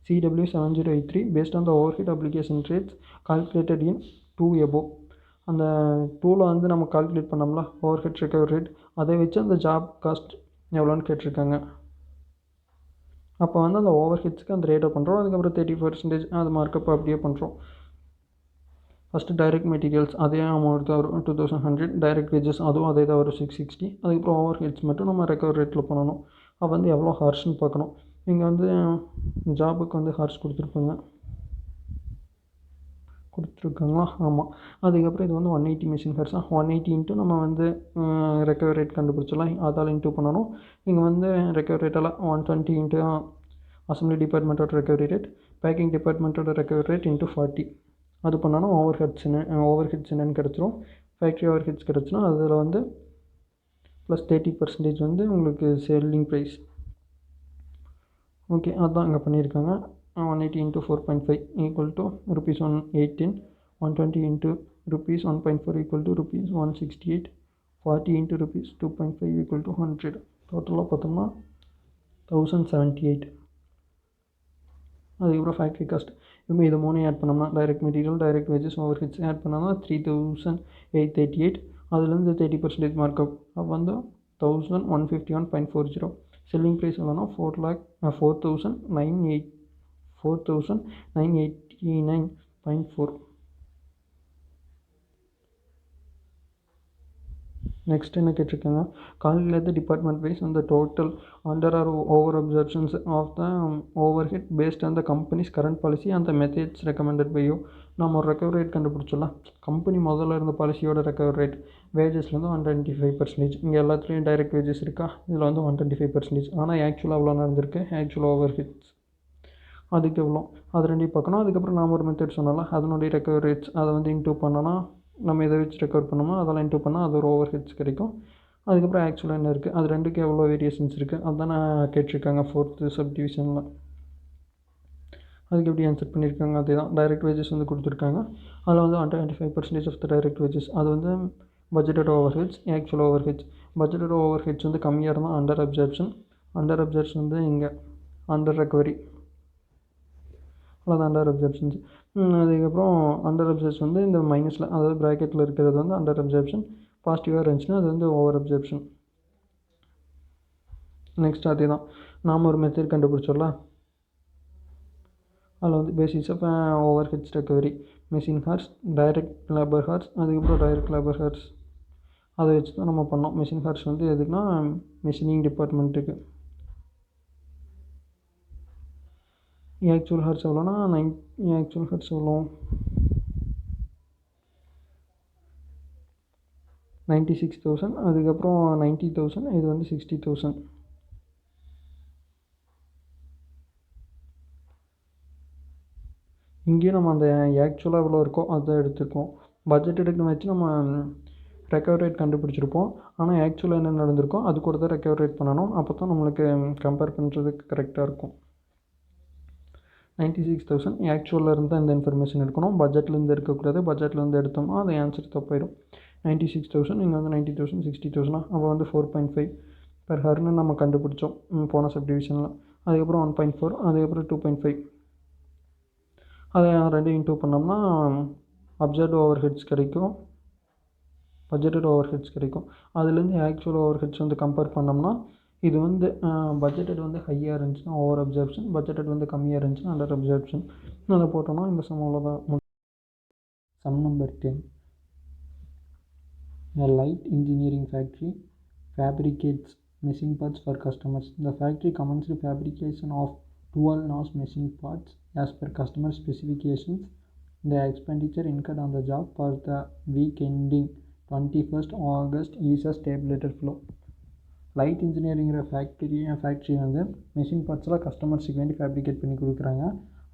CW7083 based on the overhead application rates calculated in 2 above. அந்த டூவில் வந்து நம்ம கால்குலேட் பண்ணோம்ல ஓவர்ஹெட் ரெக்கவர் ரேட், அதை வச்சு அந்த ஜாப் காஸ்ட் எவ்வளோன்னு கேட்டிருக்காங்க. அப்போ வந்து அந்த ஓவர் ஹெட்ஸ்க்கு அந்த ரேட்டை பண்ணுறோம். அதுக்கப்புறம் 30% அது மார்க்கப் அப்படியே பண்ணுறோம். ஃபஸ்ட்டு டைரக்ட் மெட்டீரியல்ஸ் அதே அமௌண்ட் தான் வரும் 2100. டைரக்ட் வேஜஸ் அதுவும் அதே தான் வரும் 660. அதுக்கப்புறம் ஓவர் ஹெட்ஸ் மட்டும் நம்ம ரெக்கவர் ரேட்டில் பண்ணணும். அப்போ வந்து எவ்வளோ ஹார்ஸ்ன்னு பார்க்கணும். இங்கே வந்து ஜாபுக்கு வந்து ஹார்ஸ் கொடுத்துருக்காங்களா? ஆமாம். அதுக்கப்புறம் இது வந்து 180 மிஷின் ஹார்ஸா 180 இன்ட்டு நம்ம வந்து ரெக்கவர் ரேட் கண்டுபிடிச்சலாம். அதால் இன்ட்டு பண்ணணும். இங்கே வந்து ரெக்கவர் ரேட்டால் 120 இன்ட்டு அசம்பிளி டிபார்ட்மெண்ட்டோட ரெக்கவரி ரேட், பேக்கிங் டிபார்ட்மெண்ட்டோட ரெக்கவரி ரேட் இன்ட்டு 40 அது பண்ணாலும் ஓவர் ஹெட்ஸ் என்னன்னு கிடச்சிரும். ஃபேக்ட்ரி ஓவர் ஹெட்ஸ் கிடச்சுன்னா அதில் வந்து ப்ளஸ் 30% வந்து உங்களுக்கு செல்லிங் ப்ரைஸ். ஓகே, அதுதான் இங்கே பண்ணியிருக்காங்க. 180 into 4.5 equal to rupees 118. 120 into rupees 1.4 equal to rupees 168. 40 into rupees 2.5 equal to 100. டோட்டலாக பார்த்தோம்னா 1078. அதுக்கப்புறம் ஃபேக்ட்ரி காஸ்ட் இப்போ இது 3 ஆட் பண்ணோம்னா direct material, direct wages, overheads add பண்ணோம்னா 3838. அதுலேருந்து 30% மார்க்கப் அப்போ வந்து 1151.40. செல்லிங் ப்ரைஸ் எவ்வளோனா 4,989.4. நெக்ஸ்ட் என்ன கேட்டிருக்காங்க, கால்குலேட் த டிபார்ட்மெண்ட் வைஸ் அந்த total under or over absorptions of the over head based on the company's current policy அந்த மெத்தட்ஸ் ரெக்கமெண்டட் பை யூ. நம்ம ஒரு ரெக்கவர் ரேட் கண்டுபிடிச்சலாம். கம்பெனி முதல்ல இருந்த பாலிசியோட ரெக்கவர் ரேட் வேஜஸ்லேருந்து 125%. இங்கே எல்லாத்துலேயும் டைரக்ட் வேஜஸ் இருக்கா, இதில் வந்து 125%. ஆனால் ஆக்சுவலாக அவ்வளோ நடந்திருக்கு. ஆக்சுவல் ஓவர் ஹெட்ஸ் அதுக்கு எவ்வளோ, அது ரெண்டையும் பார்க்கணும். அதுக்கப்புறம் நாம் ஒரு மெத்தட் சொன்னால அதனுடைய ரெக்கவர் ரேட்ஸ் அதை வந்து இன்டூ பண்ணோன்னா நம்ம இதை வச்சு ரெக்கவர் பண்ணோமோ அதெல்லாம் இன்டூ பண்ணால் அது ஒரு ஓவர் ஹெட்ஸ் கிடைக்கும். அதுக்கப்புறம் ஆக்சுவலாக என்ன இருக்குது, அது ரெண்டுக்கு எவ்வளோ வேரியேஷன்ஸ் இருக்குது அதுதான் நான் கேட்டிருக்காங்க 4th சப்டிவிஷனில். அதுக்கு எப்படி ஆன்சர் பண்ணியிருக்காங்க, அதே தான். டைரக்ட் வேஜஸ் வந்து கொடுத்துருக்காங்க. அதில் வந்து 125% ஆஃப் த டைரக்ட் வேஜஸ் அது வந்து budgeted overheads, actual overheads. Budgeted overheads வந்து கம்மியாக இருந்தால் அண்டர் அப்சர்ப்ஷன் வந்து இங்கே அண்டர் ரெக்கவரி, அவ்வளோதான் அண்டர் அப்சர்ப்ஷன்ஸ். அதுக்கப்புறம் அண்டர் அப்சர்ப்ஷன் வந்து இந்த மைனஸில் அதாவது ப்ராக்கெட்டில் இருக்கிறது வந்து அண்டர் அப்சர்ப்ஷன். பாசிட்டிவாக இருந்துச்சுன்னா அது வந்து ஓவர் அப்சர்ப்ஷன். நெக்ஸ்ட் அதே தான், நாம் ஒரு மெத்தட் கண்டுபிடிச்சிடலாம். அதில் வந்து basis of overheads recovery, machine hours, direct labour hours, அதுக்கப்புறம் டைரக்ட் லேபர் ஹார்ஸ் அதை வச்சு தான் நம்ம பண்ணோம். மெஷின் ஹார்ஸ் வந்து எதுக்குன்னா மெஷினிங் டிபார்ட்மெண்ட்டுக்கு. ஆக்சுவல் ஹார்ஸ் எவ்வளோனா ஆக்சுவல் ஹார்ஸ் எவ்வளோ 96,000. அதுக்கப்புறம் 90,000. இது வந்து 60,000. இங்கேயும் நம்ம அந்த ஆக்சுவலாக எவ்வளோ இருக்கோ அதை எடுத்துருக்கோம். பட்ஜெட் எடுக்கணும் வச்சு நம்ம ரெக்கவர் ரேட் கண்டுபிடிச்சிருப்போம். ஆனால் ஆக்சுவலாக என்ன நடந்திருக்கோ அது கூட தான் ரெக்கவர் ரேட் பண்ணணும். அப்போ தான் நம்மளுக்கு கம்பேர் பண்ணுறதுக்கு கரெக்டாக இருக்கும். 96,000 ஆக்சுவலில் இருந்தால் இந்த இன்ஃபர்மேஷன் எடுக்கணும். பட்ஜெட்லேருந்து எடுக்கக்கூடாது. பட்ஜெட்லேருந்து எடுத்தோம்னா அது ஆன்சர் தப்பாயிடும். 96,000 இங்கே வந்து 90,000 60,000. அப்போ வந்து 4.5 பெர் ஹர்னு நம்ம கண்டுபிடிச்சோம் போன சப்டிவிஷனில். அதுக்கப்புறம் 1.4, அதுக்கப்புறம் 2.5. அதை ரெண்டையும் இன்டூ பண்ணோம்னா அப்சர்வ்டு ஓவர் ஹெட்ஸ் கிடைக்கும், பட்ஜெட்டட் ஓவர் ஹெட்ஸ் கிடைக்கும். அதுலேருந்து ஆக்சுவல் ஓவர் ஹெட்ஸ் வந்து கம்பேர் பண்ணோம்னா இது வந்து பட்ஜெட்டட் வந்து ஹையாக இருந்துச்சுன்னா ஓவர் அப்சர்ப்ஷன், பட்ஜெட்டட் வந்து கம்மியாக இருந்துச்சுன்னா அண்டர் அப்சர்ப்ஷன். அதை போட்டோம்னா இந்த சம் அவ்வளோதான். Sum number 10. A light engineering factory fabricates machine parts for customers. The factory commenced fabrication of 12 NOS machine parts as per customer specifications. The expenditure incurred on the job for the week ending 21st August is as tabulated below. Light இன்ஜினியரிங்கிற ஃபேக்ட்ரி வந்து மெஷின் பார்ட்ஸ்லாம் கஸ்டமர்ஸுக்கு வேண்டி ஃபேப்ரிகேட் பண்ணி கொடுக்குறாங்க.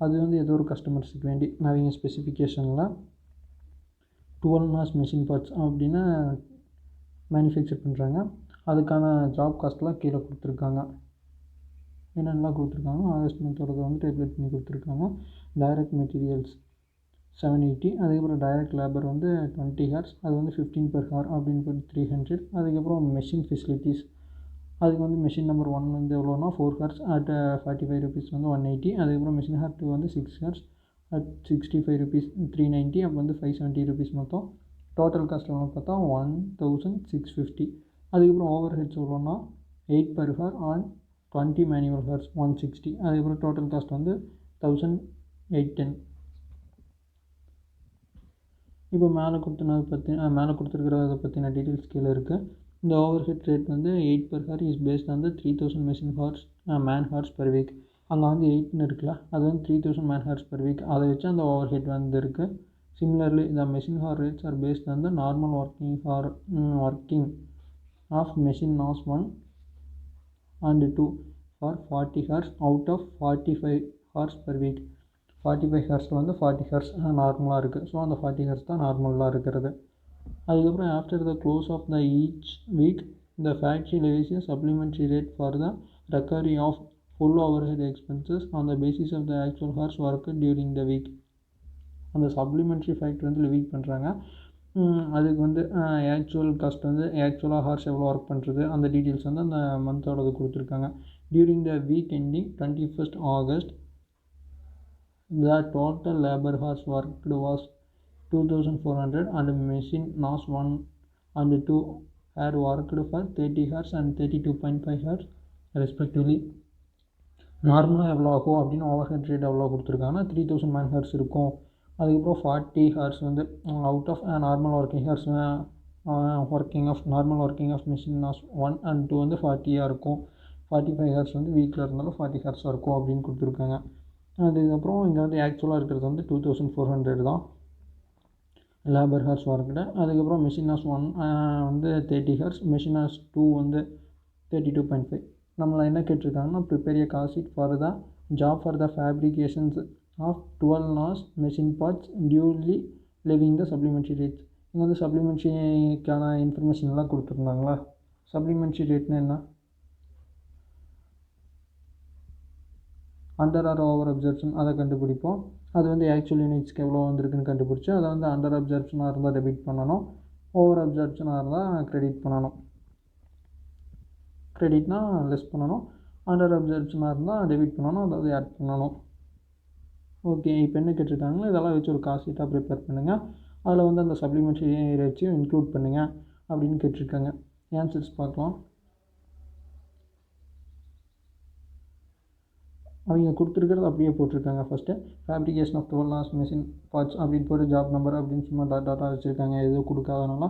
அது வந்து ஏதோ ஒரு கஸ்டமர்ஸுக்கு வேண்டி அவங்க ஸ்பெசிஃபிகேஷனில் 12 NOS மெஷின் பார்ட்ஸ் அப்படின்னு மேனுஃபேக்சர் பண்ணுறாங்க. அதுக்கான ஜாப் காஸ்ட்லாம் கீழே கொடுத்துருக்காங்க. என்னென்னலாம் கொடுத்துருக்காங்க, ஆகஸ்ட் மந்தோட வந்து டேப்லெட் பண்ணி கொடுத்துருக்காங்க. Direct materials 780. அதுக்கப்புறம் டைரக்ட் லேபர் வந்து 20 ஹார்ஸ், அது வந்து 15 per hour அப்படின்னு போட்டு 300. அதுக்கப்புறம் மெஷின் ஃபெசிலிட்டிஸ் அதுக்கு வந்து மெஷின் நம்பர் 1 வந்து எவ்வளோனா 4 ஹார்ஸ் அட் 45 rupees வந்து 180. அதுக்கப்புறம் மெஷின் ஹார் 2 வந்து 6 ஹார்ஸ் அட் 65 rupees 390. அப்போ வந்து 570 rupees மொத்தம். டோட்டல் காஸ்ட் எவ்வளோ பார்த்தா 1650. அதுக்கப்புறம் ஓவர் ஹெட்ஸ் எவ்வளோனா 8 per hour on 20 manual hours 160. அதுக்கப்புறம் டோட்டல் காஸ்ட் வந்து 1810. இப்போ மேலே கொடுத்துருக்கிறத பற்றின டீட்டெயில்ஸ் கீழே இருக்குது. இந்த ஓவர் ஹெட் ரேட் வந்து 8 per hour இஸ் பேஸ்ட் வந்து 3000 machine hours man hours per week. அங்கே வந்து 8ன்னு இருக்குல்ல, அது வந்து 3000 மேன் ஹார்ஸ் பர் வீக். அதை வச்சு அந்த ஓவர் ஹெட் வந்து இருக்குது. Similarly, the machine hour rates are based on the normal working of machine hours 1 and 2 for 40 hours out of 45 hours per week. 45 ஹவர்ஸில் வந்து 40 ஹவர்ஸ் நார்மலாக இருக்குது. ஸோ அந்த 40 ஹவர்ஸ் தான் நார்மலாக இருக்கிறது. அதுக்கப்புறம் after the close of the each week the factory levies a supplementary rate for the recovery of full overhead expenses on the basis of the actual hours worked during the week. அந்த சப்ளிமெண்ட்ரி ஃபேக்டர் வந்து லெவி பண்ணுறாங்க. அதுக்கு வந்து ஆக்சுவல் காஸ்ட் வந்து ஆக்சுவலாக ஹார்ஸ் எவ்வளோ ஒர்க் பண்ணுறது அந்த டீட்டெயில்ஸ் வந்து அந்த மந்தோடது கொடுத்துருக்காங்க. During the week ending 21st August the total labor hours worked was 2400 and machine hours 1 and 2 had worked for 30 hours and 32.5 hours respectively. நார்மலாக எவ்வளோ ஆகும் அப்படின்னு ஓவர் ஹெட் ரேட் எவ்வளோ கொடுத்துருக்காங்கன்னா 3000 மேன் ஹவர்ஸ் இருக்கும். அதுக்கப்புறம் 40 ஹவர்ஸ் வந்து out of normal working hours normal working of machine hours 1 and 2 வந்து 40 இருக்கும். 45 ஹவர்ஸ் வந்து வீக்கில் இருந்தாலும் 40 ஹவர்ஸாக இருக்கும் அப்படின்னு கொடுத்துருக்காங்க. அதுக்கப்புறம் இங்கே வந்து ஆக்சுவலாக இருக்கிறது வந்து 2400 தான் லேபர் ஹவர்ஸ் ஒர்க்கில். அதுக்கப்புறம் மிஷின் ஹவர்ஸ் 1 வந்து 30 ஹவர்ஸ், மிஷின் ஹவர்ஸ் 2 வந்து 32.5. நம்மளை என்ன கேட்டிருக்காங்கன்னா prepare a cost sheet for the job for the fabrications of 12 hours machine parts duly levying the supplementary rates. இங்கே வந்து சப்ளிமெண்ட்ரிக்கான இன்ஃபர்மேஷன்லாம் கொடுத்துருந்தாங்களா. சப்ளிமெண்ட்ரி ரேட்னா என்ன? அண்டர் ஆர் ஓவர் அப்சர்ப்ஷன் அதை கண்டுபிடிப்போம். அது வந்து ஆக்சுவல் யூனிட்ஸ்க்கு எவ்வளோ வந்திருக்குன்னு கண்டுபிடிச்சி அதை வந்து அண்டர் அப்சர்ப்ஷனாக இருந்தால் டெபிட் பண்ணணும், ஓவர் அப்சர்ப்ஷனாக இருந்தால் கிரெடிட் பண்ணணும். கிரெடிட்னா லெஸ் பண்ணணும், அண்டர் அப்சர்ப்ஷனாக இருந்தால் டெபிட் பண்ணணும், அதாவது ஆட் பண்ணணும். ஓகே, இப்போ என்ன கேட்டிருக்காங்களோ இதெல்லாம் வச்சு ஒரு காஸ்ட் ஷீட்டாக ப்ரிப்பேர் பண்ணுங்கள், அதில் வந்து அந்த சப்ளிமெண்ட்ரி ரேட்ஸையும் இன்க்ளூட் பண்ணுங்கள் அப்படின்னு கேட்டிருக்காங்க. ஆன்சர்ஸ் பார்க்கலாம். அவங்க கொடுத்துருக்கிறது அப்படியே போட்டிருக்காங்க. First fabrication of 12 hours machine parts அப்படின்னு போட்டு ஜாப் நம்பர் அப்படின்னு சும்மா டாட்டா வச்சுருக்காங்க, எதுவும் கொடுக்காதனால.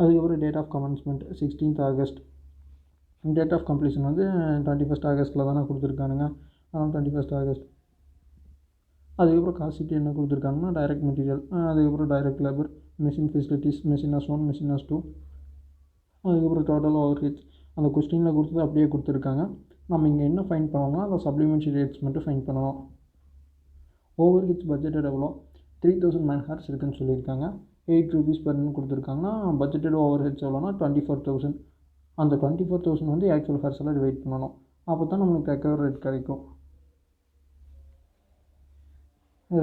அதுக்கப்புறம் date of commencement 16th August, date of completion வந்து 21st August தானே கொடுத்துருக்கானுங்க, அதனால் 21st August. அதுக்கப்புறம் காஸ்ட் ஷீட் என்ன கொடுத்துருக்காங்கன்னா டைரக்ட் மெட்டீரியல், அதுக்கப்புறம் direct labour, machine facilities, machine hours 1, machine hours 2, அதுக்கப்புறம் டோட்டல் ஓவர் ஹெட்ஸ். அந்த கொஸ்டினில் கொடுத்தது அப்படியே கொடுத்துருக்காங்க. நம்ம இங்கே என்ன ஃபைன் பண்ணோம்னா அந்த சப்ளிமெண்ட்ரி ரேட்ஸ் மட்டும் ஃபைன் பண்ணணும். ஓவர் ஹெட்ஸ் பட்ஜெட்டட் எவ்வளோ 3000 மேன் ஹார்ஸ் இருக்குதுன்னு சொல்லியிருக்காங்க. 8 rupees பர்னு கொடுத்துருக்காங்கன்னா பட்ஜெட்டட் ஓவர் ஹெட்ஸ் எவ்வளோனா 24,000. அந்த 24,000 வந்து ஆக்சுவல் ஹார்ஸ் எல்லாம் டிவைட் பண்ணணும். அப்போ தான் நம்மளுக்கு ரெக்கவர் ரேட் கிடைக்கும்.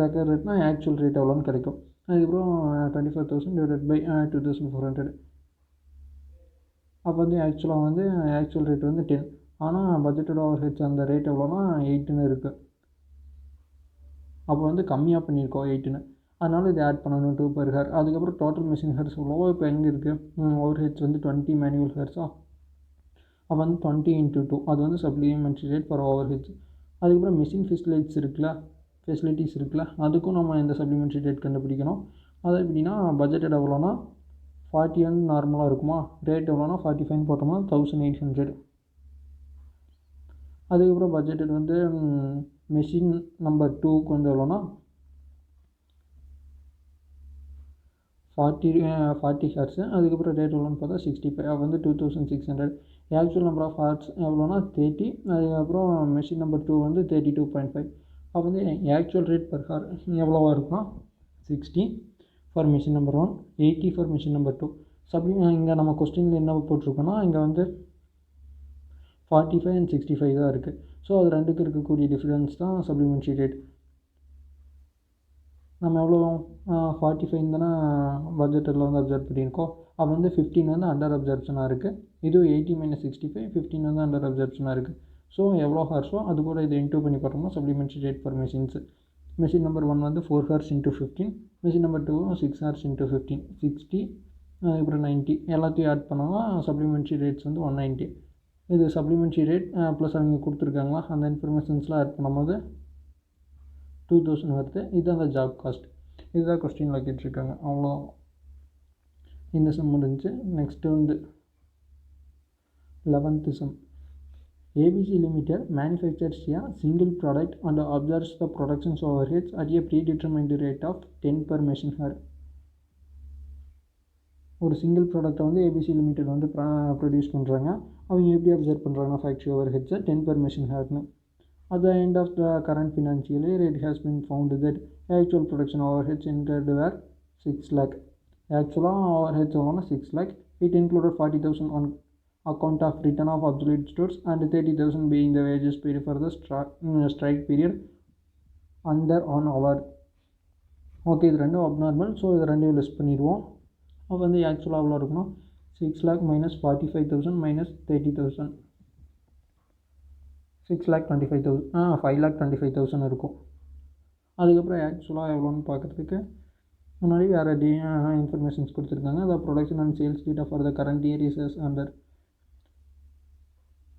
ரெக்கவர் ரேட்னா ஆக்சுவல் ரேட் எவ்வளோன்னு கிடைக்கும். அதுக்கப்புறம் 24,000 டிவைடட் பை 2400. அப்போ வந்து ஆக்சுவலாக வந்து ஆக்சுவல் ரேட் வந்து 10, ஆனால் பட்ஜெட்டட் ஓவர் ஹெட்ஸ் அந்த ரேட் எவ்வளோனா 8ன்னு இருக்குது. அப்போ வந்து கம்மியாக பண்ணியிருக்கோம் 8ன்னு, அதனால் இது ஆட் பண்ணணும் 2 per hour. அதுக்கப்புறம் டோட்டல் மிஷின் ஹெட்ஸ் எவ்வளோ இப்போ எங்கே இருக்குது ஓவர் ஹெட்ஸ் வந்து 20 மேனுவல் ஹெட்ஸா, அப்போ வந்து 20 × 2 அது வந்து supplementary rate for overheads. அதுக்கப்புறம் மிஷின் ஃபெசிலிட்டிஸ் இருக்குல்ல அதுக்கும் நம்ம இந்த சப்ளிமெண்ட்ரி ரேட் கண்டுபிடிக்கணும். அது எப்படின்னா பட்ஜெட்டட் எவ்வளோனா 40 வந்து நார்மலாக இருக்குமா, ரேட் எவ்வளோனா 45 போட்டோம்னா 1800. அதுக்கப்புறம் பட்ஜெட்டட் வந்து மெஷின் நம்பர் 2க்கு வந்து எவ்வளோனா 40 ஹார்ஸு. அதுக்கப்புறம் ரேட் எவ்வளோன்னு பார்த்தா 65, அப்போ வந்து 2600. ஆக்சுவல் நம்பர் ஆஃப் ஹார்ஸ் எவ்வளோனா 30. அதுக்கப்புறம் மெஷின் நம்பர் 2 வந்து 32.5. அப்போ வந்து ஆக்சுவல் ரேட் பர் ஹார் எவ்வளோவா இருக்குன்னா 60 for machine number 1, 80 for machine number 2. இங்கே நம்ம கொஸ்டினில் என்ன போட்டிருக்கோன்னா இங்கே வந்து 45 and 65 தான் இருக்குது. ஸோ அது ரெண்டுக்கு இருக்கக்கூடிய டிஃப்ரென்ஸ் தான் சப்ளிமெண்ட்ரி ரேட். நம்ம எவ்வளோ 45 தானே பட்ஜெட்டில் வந்து அப்சர்வ் பண்ணியிருக்கோம். அப்போ வந்து 15 வந்து அண்டர் அப்சர்ப்ஷனாக இருக்குது. இது 80 - 65, 15 வந்து அண்டர் அப்சர்ப்ஷனாக இருக்குது. ஸோ எவ்வளோ ஹார்ஸோ அது கூட இது இன்டூ பண்ணி பார்த்தோம்னா supplementary rate for machines. Machine number 1 வந்து 4 hours × 15, மெஷின் நம்பர் 2 6 hours × 15, 60, அதுக்கப்புறம் 90 எல்லாத்தையும் ஆட் பண்ணோம்னா சப்ளிமெண்ட்ரி ரேட்ஸ் வந்து 190. இது சப்ளிமெண்ட்ரி ரேட் ப்ளஸ் அவங்க கொடுத்துருக்காங்களா அந்த இன்ஃபர்மேஷன்ஸ்லாம் ஆட் பண்ணும்போது 2000 வருது. இது அந்த ஜாப் காஸ்ட். இதுதான் கொஸ்டினில் கேட்டிருக்காங்க. அவ்வளோ இந்த சம் முடிஞ்சு. நெக்ஸ்ட்டு வந்து 11th sum. ABC Limited manufactures a single product and absorbs the production overheads at a predetermined rate of 10 per machine hour. ஒரு சிங்கிள் ப்ராடக்ட்டை வந்து ஏபிசி லிமிடெட் வந்து ப்ரொடியூஸ் பண்ணுறாங்க. அவங்க எப்படி அப்சர்வ் பண்ணுறாங்கன்னா ஃபேக்ட்ரி ஓவர் ஹெட்ஸை 10 per machine hourனு. At the end of the current financial year, it has been found that actual production overheads incurred were 6 lakh. ஆக்சுவலாக overheads எவ்வளோனா 6 lakh. It included 40,000 on account of return of obsolete stores and 30,000 being the wages paid for the strike period under on hour. Okay, இது ரெண்டும் அப்நார்மல். ஸோ இது ரெண்டையும் லிஸ்ட் பண்ணிடுவோம். அப்போ வந்து ஆக்சுவலாக எவ்வளோ இருக்கணும்? 6 lakh minus 45,000 minus 30,000, 6,25,000 5,25,000 இருக்கும். அதுக்கப்புறம் ஆக்சுவலாக எவ்வளோன்னு பார்க்குறதுக்கு முன்னாடி வேறு இன்ஃபர்மேஷன்ஸ் கொடுத்துருக்காங்க. அந்த production and sales data for the current year is under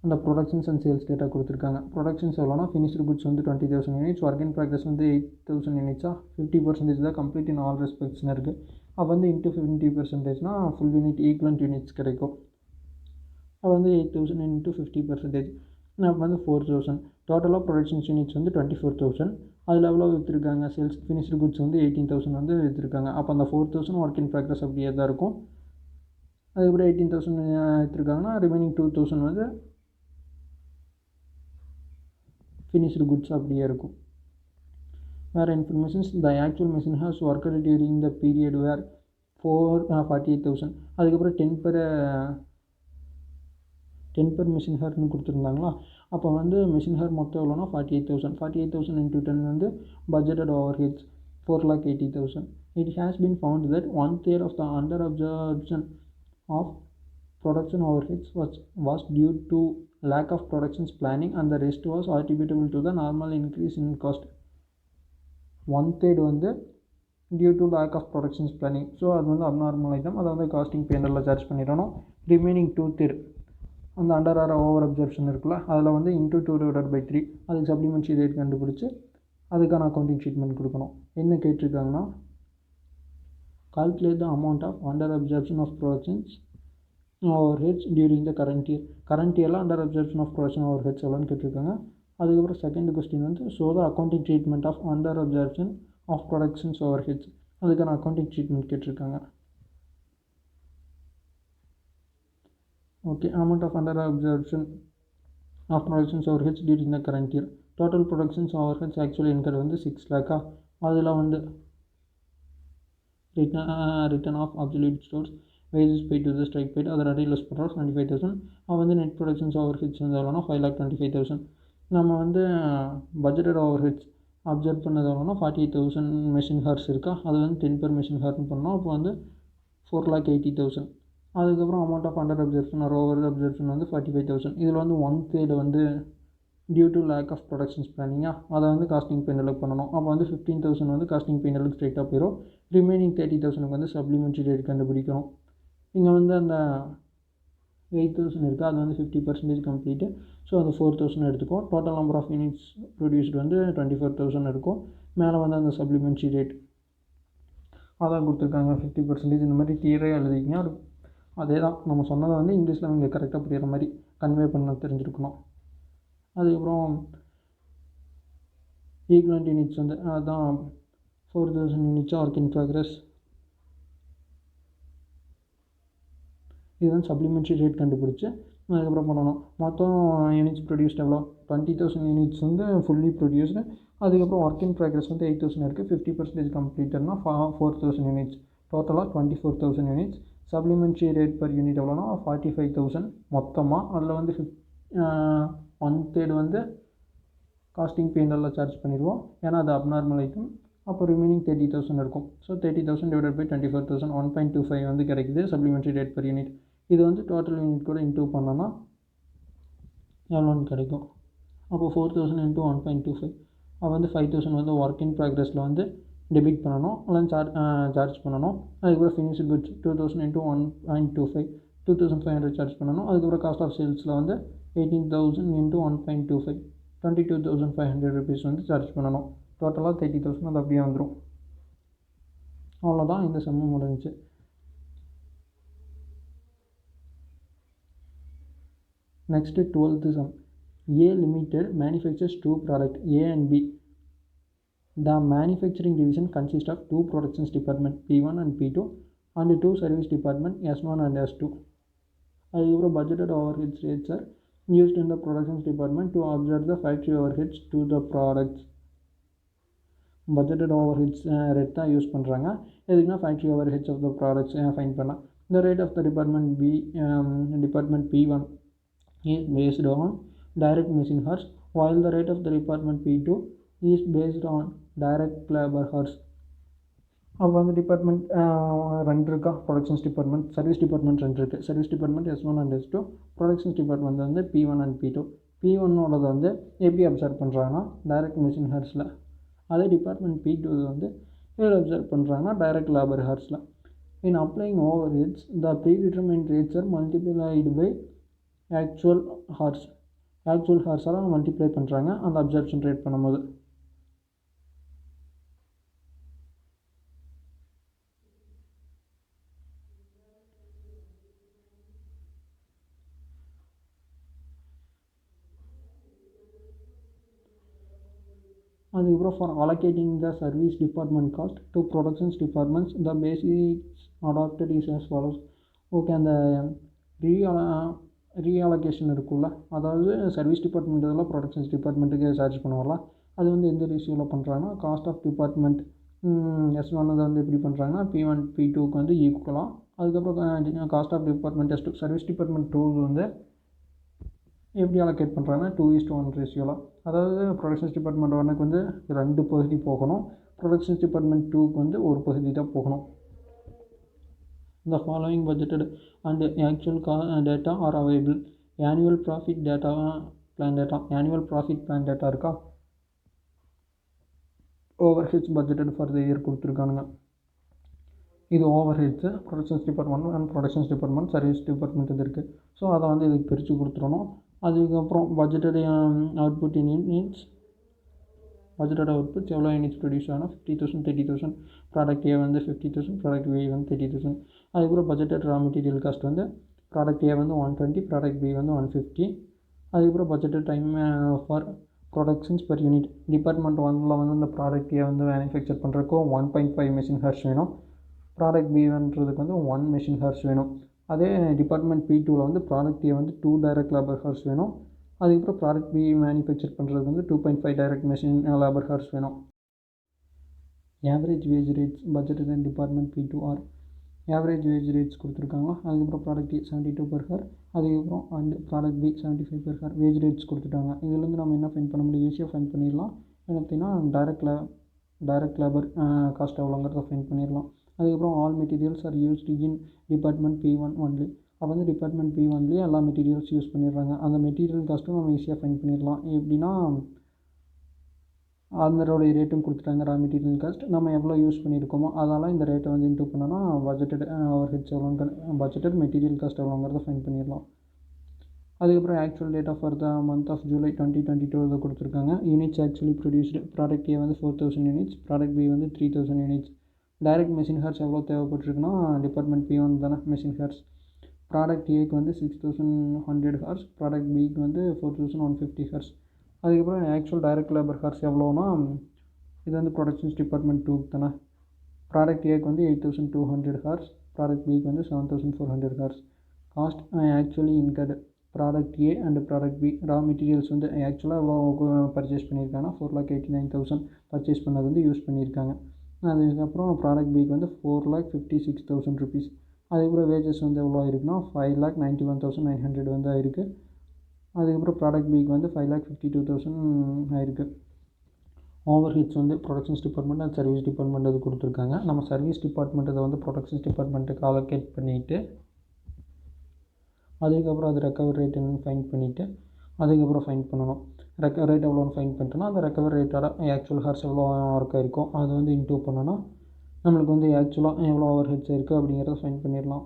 அந்த ப்ரொடக்ஷன்ஸ் அண்ட் சேல்ஸ் டேட்டா கொடுத்துருக்காங்க. ப்ரொடக்ஷன்ஸ் எவ்வளோனா ஃபினிஷ்டு குட்ஸ் வந்து 20,000 யூனிட்ஸ், ஒர்க் இன் ப்ராக்ரஸ் வந்து 8,000 யூனிட்ஸாக 50% தான் கம்ப்ளீட் இன் ஆல் ரெஸ்பெக்ட்ஸ்னு இருக்குது. அப்போ வந்து இன்ட்டு 50%னா ஃபுல் யூனிட் ஈக்குவலண்ட் யூனிட்ஸ் கிடைக்கும். அப்போ வந்து 8,000 இன்ட்டு 50%, அப்போ வந்து 4,000. டோட்டலாக ப்ரொடக்ஷன்ஸ் யூனிட்ஸ் வந்து 24,000. அதில் எவ்வளோ விற்றுருக்காங்க? சேல்ஸ் ஃபினிஷ்டு குட்ஸ் வந்து 18,000 வந்து விற்றுருக்காங்க. அப்போ அந்த 4,000 ஒர்க் இன் ப்ராக்ரஸ் அப்படியே தான் இருக்கும். அதுக்கப்புறம் 18,000 விற்றுருக்காங்கன்னா ரிமைனிங் 2,000 வந்து ஃபினிஷ்டு குட்ஸ் அப்படியே இருக்கும். வேறு informations, the actual machine hours worked during the period were 48,000. அதுக்கப்புறம் 10 per machine ஹார்னு கொடுத்துருந்தாங்களா. அப்போ வந்து மெஷின் ஹார் மொத்தம் எவ்வளோனா 48,000. 48,000 into 10 வந்து budgeted overheads 4,80,000. It has been found that 1/3 of the under absorption of production overheads was due to lack of productions planning and the rest was attributable to the normal increase in cost. 1/3 வந்து due to lack of productions planning. So அது வந்து அப்நார்மல் ஐட்டம், அதை வந்து காஸ்டிங் பேனலில் சார்ஜ் பண்ணிடணும். ரிமைனிங் 2/3 அந்த அண்டர் ஆர் ஓவர் அப்சர்ப்ஷன் இருக்குல்ல, அதில் வந்து இன்ட்டு 2/3 அதுக்கு சப்ளிமெண்ட்ரி ரேட் கண்டுபிடிச்சி அதுக்கான அக்கௌண்டிங் ட்ரீட்மெண்ட் கொடுக்கணும். என்ன கேட்டிருக்காங்கன்னா, calculate the amount of under absorption of productions overheads during the current year. Current இயரில் under absorption of production overheads எவ்வளோன்னு கேட்டிருக்காங்க. அதுக்கப்புறம் செகண்ட் கொஸ்டின் வந்து so the accounting treatment of under absorption of productions overheads, அதுக்கான அக்கௌண்டிங் ட்ரீட்மெண்ட் கேட்டிருக்காங்க. Okay, amount of under absorption of productions overheads during the current year. Total productions overheads actually incur வந்து 6 lakh. அதில் வந்து return of absolute stores, wages paid to the strike paid, அதை ரெண்டையும் லெஸ் பண்ணுறோம் 25,000. அவன் வந்து நெட் ப்ரொடக்ஷன்ஸ் overheads வந்து எவ்வளோனா 5,25,000. நம்ம வந்து பட்ஜெட்டட் overheads அப்சர்வ் பண்ணது எவ்வளோனா 48,000 மெஷின் ஹார்ஸ் இருக்கா, அது வந்து 10 per machine ஹார்னு பண்ணோம். அப்போ வந்து 4,80,000. அதுக்கப்புறம் amount of under absorption or over absorption வந்து 45,000. இதில் வந்து 1/3 வந்து due to lack of productions பிளானிங்காக அதை வந்து காஸ்டிங் பேனலுக்கு பண்ணணும். அப்போ வந்து 15,000 வந்து காஸ்டிங் பேனலுக்கு ஸ்ட்ரெயிட்டாக போயிடும். ரிமைனிங் 30,000 வந்து சப்ளிமெண்ட்ரி ரேட் கண்டுபிடிக்கணும். இங்கே வந்து அந்த 8,000 இருக்குது, அது வந்து 50% கம்ப்ளீட்டு. ஸோ அது 4,000 எடுத்துக்கும். Total number of units produced வந்து 24,000 இருக்கும். மேலே வந்து அந்த சப்ளிமெண்ட்ரி ரேட் அதான் கொடுத்துருக்காங்க 50%. இந்த மாதிரி கிளியராக எழுதிக்கிங்க. அதே தான் நம்ம சொன்னதை வந்து இங்கிலீஷில் அவங்க கரெக்டாக புரிகிற மாதிரி கன்வே பண்ண தெரிஞ்சிருக்கணும். அதுக்கப்புறம் ஈக்குவலண்ட் யூனிட்ஸ் வந்து அதுதான் 4,000 யூனிட்ஸாக ஒர்க் இன் ப்ராக்ரஸ். இதுதான் சப்ளிமெண்ட்ரி ரேட் கண்டுபிடிச்சி அதுக்கப்புறம் பண்ணணும். மொத்தம் யூனிட்ஸ் ப்ரொடியூஸ்ட் எவ்வளோ? 20,000 யூனிட்ஸ் வந்து ஃபுல்லி ப்ரொடியூஸ்டு. அதுக்கப்புறம் ஒர்க் இன் ப்ராக்ரஸ் வந்து 8,000 இருக்குது. 50% கம்ப்ளீட்டட்னா 4,000 யூனிட்ஸ். டோட்டலாக 24,000 units. Supplementary rate per unit எவ்வளோனா 45,000 மொத்தமாக. அதில் வந்து 1/3 வந்து காஸ்டிங் பேனலில் சார்ஜ் பண்ணிடுவோம், ஏன்னா அது அப்நார்மல் ஐட்டம். அப்போ ரிமைனிங் 30,000 இருக்கும். ஸோ 30,000 டிவைடட் பை 24,000 1.25 வந்து கிடைக்குது சப்ளிமெண்ட்ரி ரேட் பர் யூனிட். இது வந்து டோட்டல் யூனிட் கூட இன்டூ பண்ணோன்னா எவ்வளோன்னு கிடைக்கும். அப்போ 4,000 into 1.25, அது வந்து 5,000 வந்து ஒர்க் இன் ப்ராக்ரஸில் வந்து டெபிட் பண்ணணும், அதெல்லாம் சார்ஜ் பண்ணணும். அதுக்கப்புறம் ஃபினிஷ்டு குட்ஸ் 2,000 into 1.25 2500 சார்ஜ் பண்ணணும். அதுக்கப்புறம் காஸ்ட் ஆஃப் சேல்ஸில் வந்து 18,000 இன்ட்டு 1.25 22,500 ருபீஸ் வந்து சார்ஜ் பண்ணணும். டோட்டலாக 30,000 அது அப்படியே வந்துடும். அவ்வளோதான், இந்த சம்மு முடிஞ்சிச்சு. Next 12th sum. A Limited manufactures two products A and B. The manufacturing division consists of two productions department P1 and P2 and two service department S1 and S2. However, budgeted overheads rates are used in the productions department to absorb the factory overheads to the products. Budgeted overheads rate தான் யூஸ் பண்ணுறாங்க. எதுக்குன்னா factory overheads of the products fine பண்ணலாம். The rate of the department P1 is based on direct machine hours, while the rate of the department P2 is based on direct labor hours. அப்போ வந்து டிபார்ட்மெண்ட் ரெண்டு இருக்கா, ப்ரொடக்ஷன்ஸ் டிபார்ட்மெண்ட், சர்வீஸ் டிபார்ட்மெண்ட் ரெண்டு இருக்குது. Service department S1 and S2, productions department வந்து P1 அண்ட் P2. P1ஓடது வந்து எப்படி அப்சர்வ் பண்ணுறாங்கன்னா டைரக்ட் மிஷின் ஹார்ஸில், அதே டிபார்ட்மெண்ட் P2 வந்து எப்படி அப்சர்வ் பண்ணுறாங்கன்னா டைரக்ட் லேபர் ஹார்ஸில். In applying overheads the predetermined rates are multiplied by actual hours. Actual ஹார்ஸால் மல்டிப்ளை பண்ணுறாங்க அந்த அப்சர்ப்ஷன் ரேட் பண்ணும்போது. அதுக்கப்புறம் for allocating the service department cost to productions departments the basics adopted is as follows. Okay, அந்த ரீஅலோகேஷன் இருக்குல்ல, அதாவது சர்வீஸ் டிபார்ட்மெண்ட் இதெல்லாம் ப்ரொடக்ஷன்ஸ் டிபார்ட்மெண்ட்டுக்கு சார்ஜ் பண்ணுவாங்களா, அது வந்து எந்த ரேஷியோவில் பண்ணுறாங்கன்னா காஸ்ட் ஆஃப் டிபார்ட்மெண்ட் S1 அதை வந்து எப்படி பண்ணுறாங்கன்னா P1 P2க்கு வந்து ஈக்குவலாக. அதுக்கப்புறம் cost of department S2 service department 2 வந்து எப்படி அலோகேட் பண்ணுறாங்கன்னா 2:1 ரேஷியோவில். அதாவது ப்ரொடக்ஷன்ஸ் டிபார்ட்மெண்ட் 1க்கு வந்து 2 பகுதி போகணும், ப்ரொடக்ஷன்ஸ் டிபார்ட்மெண்ட் 2க்கு வந்து ஒரு பகுதி தான் போகணும். The following budgeted and actual data are available. Annual profit data plan data. Annual profit plan data இருக்கா, overheads budgeted for the year கொடுத்துருக்கானுங்க. இது overheads productions department and productions department service department இது இருக்குது. ஸோ அதை வந்து இதுக்கு பிரித்து கொடுத்துடணும். அதுக்கப்புறம் budgeted output in units, budgeted outputs எவ்வளோ யூனிட்ஸ் ப்ரொடியூஸ் ஆனால் 50,000 30,000, ப்ராடக்ட் ஏ வந்து 50,000, ப்ராடக்ட் பி வந்து 30,000. அதுக்கப்புறம் பட்ஜெட்டட் ரா மெட்டீரியல் காஸ்ட் வந்து ப்ராடக்ட் ஏ வந்து 120, ப்ராடக்ட் பி வந்து 150. அதுக்கப்புறம் budgeted time for productions per unit. Department 1ல் வந்து இந்த ப்ராடக்ட் ஏ வந்து மேனுஃபேக்சர் பண்ணுறதுக்கு 1.5 மெஷின் ஹார்ஸ் வேணும், ப்ராடக்ட் பின்றதுக்கு வந்து 1 மெஷின் ஹார்ஸ் வேணும். அதே டிபார்ட்மெண்ட் P2வில் வந்து ப்ராடக்ட் ஏ வந்து 2 டைரக்ட் லேபர் ஹார்ஸ் வேணும். அதுக்கப்புறம் ப்ராடக்ட் பி மேனுஃபேக்சர் பண்ணுறதுக்கு வந்து 2.5 டைரக்ட் மெஷின் லேபர் ஹார்ஸ் வேணும். Average wage rates budgeted in department P2 or average wage rates கொடுத்துருக்காங்களா. அதுக்கப்புறம் ப்ராடக்ட் ஏ 72 per hour, அதுக்கப்புறம் and product B 75 per hour wage rates கொடுத்துட்டாங்க. இதுலேருந்து நம்ம என்ன ஃபைன் பண்ண முடியும், ஈஸியாக ஃபைன் பண்ணிடலாம். என்னத்தினா டைரக்ட் லேபர் காஸ்ட் எவ்வளோங்கிறத ஃபைன் பண்ணிடலாம். அதுக்கப்புறம் all materials R used in department P1 only. அப்போ வந்து டிபார்ட்மெண்ட் P1லேயே எல்லா மெட்டீரியல்ஸ் யூஸ் பண்ணிடுறாங்க. அந்த மெட்டீரியல் காஸ்ட்டும் நம்ம ஈஸியாக ஃபைன் பண்ணிடலாம். எப்படின்னா அதனுடைய ரேட்டும் கொடுத்துட்டாங்க, ரா மெட்டீரியல் காஸ்ட் நம்ம எவ்வளோ யூஸ் பண்ணியிருக்கோமோ அதெல்லாம் இந்த ரேட்டை வந்து இன்டூ பண்ணோன்னா பட்ஜெட்டட் ஓவர் ஹெட்ஸ் எவ்வளோங்க, பட்ஜெட்டட் மெட்டீரியல் காஸ்ட் எவ்வளோங்கிறத ஃபைன் பண்ணிடலாம். அதுக்கப்புறம் actual data for the month of July 2022 இதை கொடுத்துருக்காங்க. Units actually produced product A வந்து 4,000 யூனிட்ஸ், ப்ராடக்ட் பி வந்து 3,000 யூனிட்ஸ். டைரக்ட் மெஷின் ஹார்ஸ் எவ்வளோ தேவைப்பட்டிருக்குன்னா டிபார்ட்மெண்ட் P1 தானே மெஷின் ஹார்ஸ். ப்ராடக்ட் ஏக்கு வந்து 6,100 ஹார்ஸ், ப்ராடக்ட் பிக்கு வந்து 4,150 ஹார்ஸ். அதுக்கப்புறம் ஆக்சுவல் டைரக்ட் லேபர் ஹார்ஸ் எவ்வளோனா இது வந்து ப்ரொடக்ஷன்ஸ் டிபார்ட்மெண்ட் 2க்கு தானே. ப்ராடக்ட் ஏக்கு வந்து 8,200 ஹார்ஸ், ப்ராடக்ட் பிக்கு வந்து 7,400 hours. Cost actually incurred product A and product B raw materials வந்து ஆக்சுவலாக எவ்வளோ பர்ச்சேஸ் பண்ணியிருக்காங்கன்னா 4,89,000 பர்ச்சேஸ் பண்ணது வந்து யூஸ் பண்ணியிருக்காங்க. அதுக்கப்புறம் ப்ராடக்ட் பிக்கு வந்து 4,56,000 ருபீஸ். அதுக்கப்புறம் வேஜஸ் வந்து எவ்வளோ ஆயிருக்குன்னா 5,91,900 வந்து ஆயிருக்கு. அதுக்கப்புறம் ப்ராடக்ட் பிக்கு வந்து 5,52,000 ஆயிருக்கு. ஓவர் ஹெட்ஸ் வந்து productions department and service department அது கொடுத்துருக்காங்க. நம்ம சர்வீஸ் டிபார்ட்மெண்ட் இதை வந்து ப்ரொடக்ஷன்ஸ் டிபார்ட்மெண்ட்டுக்கு அலோகேட் பண்ணிவிட்டு அதுக்கப்புறம் அது ரெக்கவர் ரேட் என்னன்னு ஃபைன் பண்ணிவிட்டு அதுக்கப்புறம் ஃபைன் பண்ணணும். ரெக்கவர் ரேட் எவ்வளோன்னு ஃபைன் பண்ணிட்டோன்னா அந்த ரெக்கவர் ரேட்டோட ஆக்சுவல் ஹார்ஸ் எவ்வளோ ஒர்க் ஆகிருக்கும் அது வந்து இன்டூ பண்ணோன்னா நம்மளுக்கு வந்து ஆக்சுவலாக எவ்வளோ ஓவர் ஹெட்ஸ் இருக்குது அப்படிங்கிறத ஃபைன் பண்ணிடலாம்.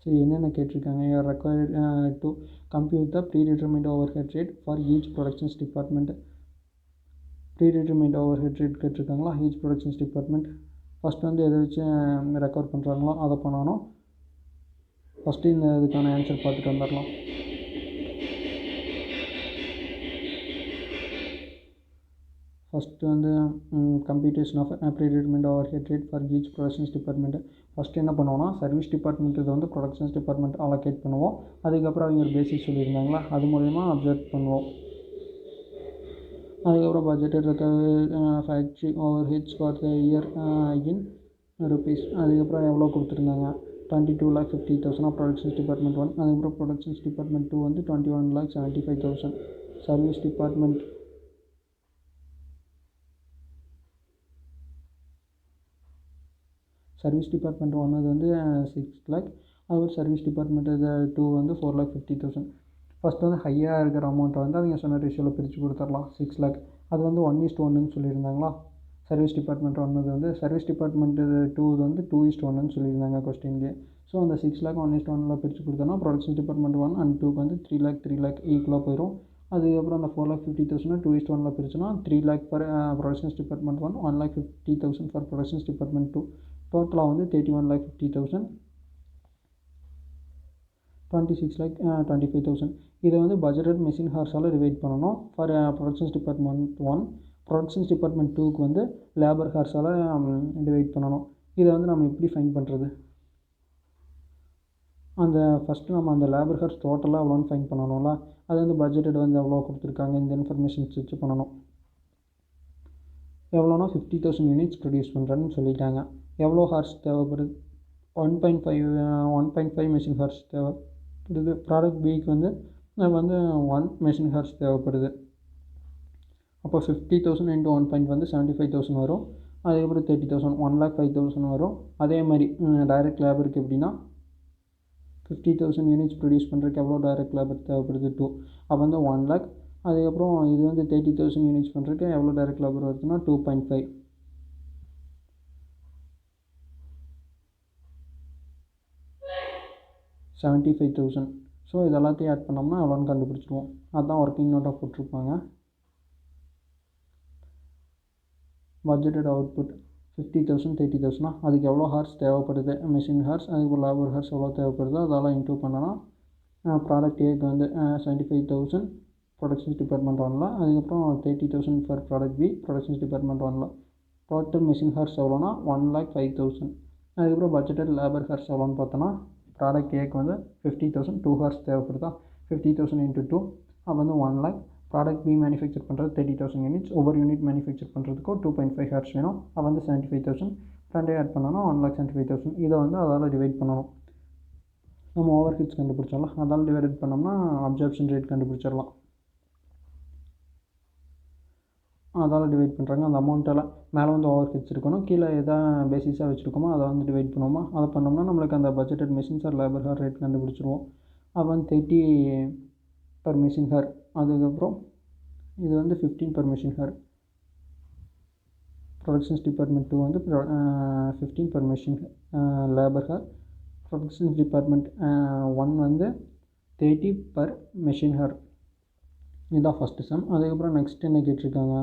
சரி, என்னென்ன கேட்டிருக்காங்க? You are required to compute the predetermined overhead rate for each productions department. Predetermined overhead rate கேட்டிருக்காங்களா ஈச் ப்ரொடக்ஷன்ஸ் டிபார்ட்மெண்ட். ஃபஸ்ட்டு வந்து எதை வச்சு ரெக்கார்ட் பண்ணுறாங்களோ அதை பண்ணணும். ஃபஸ்ட்டு இந்த இதுக்கான ஆன்சர் பார்த்துட்டு வந்துடலாம். ஃபஸ்ட்டு வந்து computation of predetermined overhead rate for each productions department. ஃபஸ்ட்டு என்ன பண்ணுவோம்னா சர்வீஸ் டிபார்ட்மெண்ட் இதை வந்து ப்ரொடக்ஷன்ஸ் டிபார்ட்மெண்ட் அலோகேட் பண்ணுவோம். அதுக்கப்புறம் அவங்க ஒரு பேசிக் சொல்லியிருந்தாங்களா அது மூலயமா அப்சர்வ் பண்ணுவோம். அதுக்கப்புறம் budgeted factory overheads for the year in rupees. அதுக்கப்புறம் எவ்வளோ கொடுத்துருந்தாங்க? 22,50,000 ப்ரொடக்ஷன்ஸ் டிபார்ட்மெண்ட் 1. அதுக்கப்புறம் ப்ரொடக்ஷன்ஸ் டிபார்ட்மெண்ட் 2 வந்து 21,75,000. சர்வீஸ் டிபார்ட்மெண்ட் ஒன்று அது வந்து 6 lakh. அதுக்கப்புறம் சர்வீஸ் டிபார்ட்மெண்ட் 2 வந்து 4,50,000. ஃபஸ்ட்டு வந்து ஹையாக இருக்கிற அமௌண்ட்டை வந்து அவங்க சொன்ன ரேஷியோவில் பிரித்து கொடுத்துடலாம். 6 lakh அது வந்து 1:1 சொல்லியிருந்தாங்களா சர்வீஸ் டிபார்ட்மெண்ட் 1 வந்து. சர்வீஸ் டிபார்ட்மெண்ட்டு 2 வந்து 2:1 சொல்லியிருந்தாங்க கொஸ்டின்லேயே. ஸோ அந்த 6 lakh 1:1 பிரித்து கொடுத்தோன்னா ப்ரொடக்ஷன் டிபார்ட்மெண்ட் 1 அண்ட் 2க்கு வந்து 3 lakh ஈக்குவலாக போயிடும். அதுக்கப்புறம் அந்த 4,50,000 2:1 பிரிச்சுன்னா 3 lakh for productions department 1, 1,50,000 for productions department 2. டோட்டலாக வந்து 31,50,000, 26,25,000. இதை வந்து பட்ஜெட்டட் மெஷின் ஹார்ஸால் டிவைட் பண்ணணும் for productions department 1. Productions department 2க்கு வந்து லேபர் ஹார்ஸால் டிவைட் பண்ணணும். இதை வந்து நம்ம எப்படி ஃபைண்ட் பண்ணுறது? அந்த ஃபஸ்ட்டு நம்ம அந்த லேபர் ஹார்ஸ் டோட்டலாக எவ்வளோன்னு ஃபைண்ட் பண்ணணும்ல. அது வந்து பட்ஜெட்டட் வந்து எவ்வளோ கொடுத்துருக்காங்க இந்த இன்ஃபர்மேஷன்ஸ் வச்சு பண்ணணும். எவ்வளோனா 50,000 யூனிட்ஸ் ப்ரொடியூஸ் பண்ணுறேன்னு சொல்லிட்டாங்க. எவ்வளோ ஹார்ஸ் தேவைப்படுது? 1.5 மெஷின் ஹார்ஸ் தேவைப்படுது. ப்ராடக்ட் பிக்கு வந்து 1 மெஷின் ஹார்ஸ் தேவைப்படுது. அப்போ 50,000 × 1 வந்து 75,000 வரும். அதுக்கப்புறம் 30,000 1,05,000 வரும். அதே மாதிரி டைரக்ட் லேபருக்கு எப்படின்னா 50,000 யூனிட்ஸ் ப்ரொடியூஸ் பண்ணுறதுக்கு எவ்வளோ டைரக்ட் லேபர் தேவைப்படுது? 2. அப்போ வந்து 1 lakh. அதுக்கப்புறம் இது வந்து 30,000 யூனிட்ஸ் பண்ணுறதுக்கு எவ்வளோ டைரக்ட் லேபர் வருதுன்னா 2.5. 75,000. ஸோ இது எல்லாத்தையும் ஆட் பண்ணோம்னா எவ்வளோன்னு கண்டுபிடிச்சிடுவோம். அதுதான் ஒர்க்கிங் நோட்டாக போட்டிருப்பாங்க. பட்ஜெட்டட் அவுட்புட் 50,000 30,000 அதுக்கு எவ்வளோ ஹார்ஸ் தேவைப்படுது மெஷின் ஹார்ஸ், அதுக்கப்புறம் லேபர் ஹார்ஸ் எவ்வளோ தேவைப்படுதோ அதெல்லாம் இன்டூ பண்ணனா ப்ராடக்ட் ஏக்கு வந்து 75,000 ப்ரொடக்ஷன்ஸ் டிபார்ட்மெண்ட் 1ல், அதுக்கப்புறம் 30,000 for product B productions department 1ல். டோட்டல் மெஷின் ஹார்ஸ் எவ்வளோனா 1,05,000. அதுக்கப்புறம் பட்ஜெட்டட் லேபர் ஹார்ஸ் எவ்வளோன்னு பார்த்தோன்னா ப்ராடக்ட் ஏக்கு வந்து 50,000 2 ஹார்ஸ் தேவைப்படுதா 50,000 × 2 அப்போ வந்து 1 lakh. ப்ராடக்ட் பி மேனுஃபேக்சர் பண்ணுறது 30,000 யூனிட்ஸ். ஒவ்வொரு யூனிட் மேனுஃபேக்சர் பண்ணுறதுக்கும் 2.5 ஹார்ஸ் வேணும். அப்போ வந்து 75,000 ரெண்டே ஆட் பண்ணோன்னா 1,75,000. இதை வந்து அதால் டிவைட் பண்ணணும். நம்ம ஓவர் ஹெட்ஸ் கண்டுபிடிச்சிடலாம். அதால் டிவைட் பண்ணோம்னா அப்சார்ப்ஷன் ரேட் கண்டுபிடிச்சிடலாம். அதால் டிவைட் பண்ணுறாங்க. அந்த அமௌண்ட்டெல்லாம் மேலே வந்து ஓவர் ஹெட்ஸ் இருக்கணும், கீழே எதாவது பேசிஸாக வச்சுருக்கோமோ அதை வந்து டிவைட் பண்ணுவோமா. அதை பண்ணோம்னா நம்மளுக்கு அந்த budgeted machines or labour hour rate கண்டுபிடிச்சிருவோம். அப்போ வந்து 30 per மெஷின் ஹார். அதுக்கப்புறம் இது வந்து 15 per machine hour. Productions department 2 வந்து 15 per machine labour hour. Productions department 1 வந்து 30 per மெஷின் ஹார். இதுதான் ஃபஸ்ட்டு சம். அதுக்கப்புறம் நெக்ஸ்ட் என்ன கேட்டிருக்காங்க?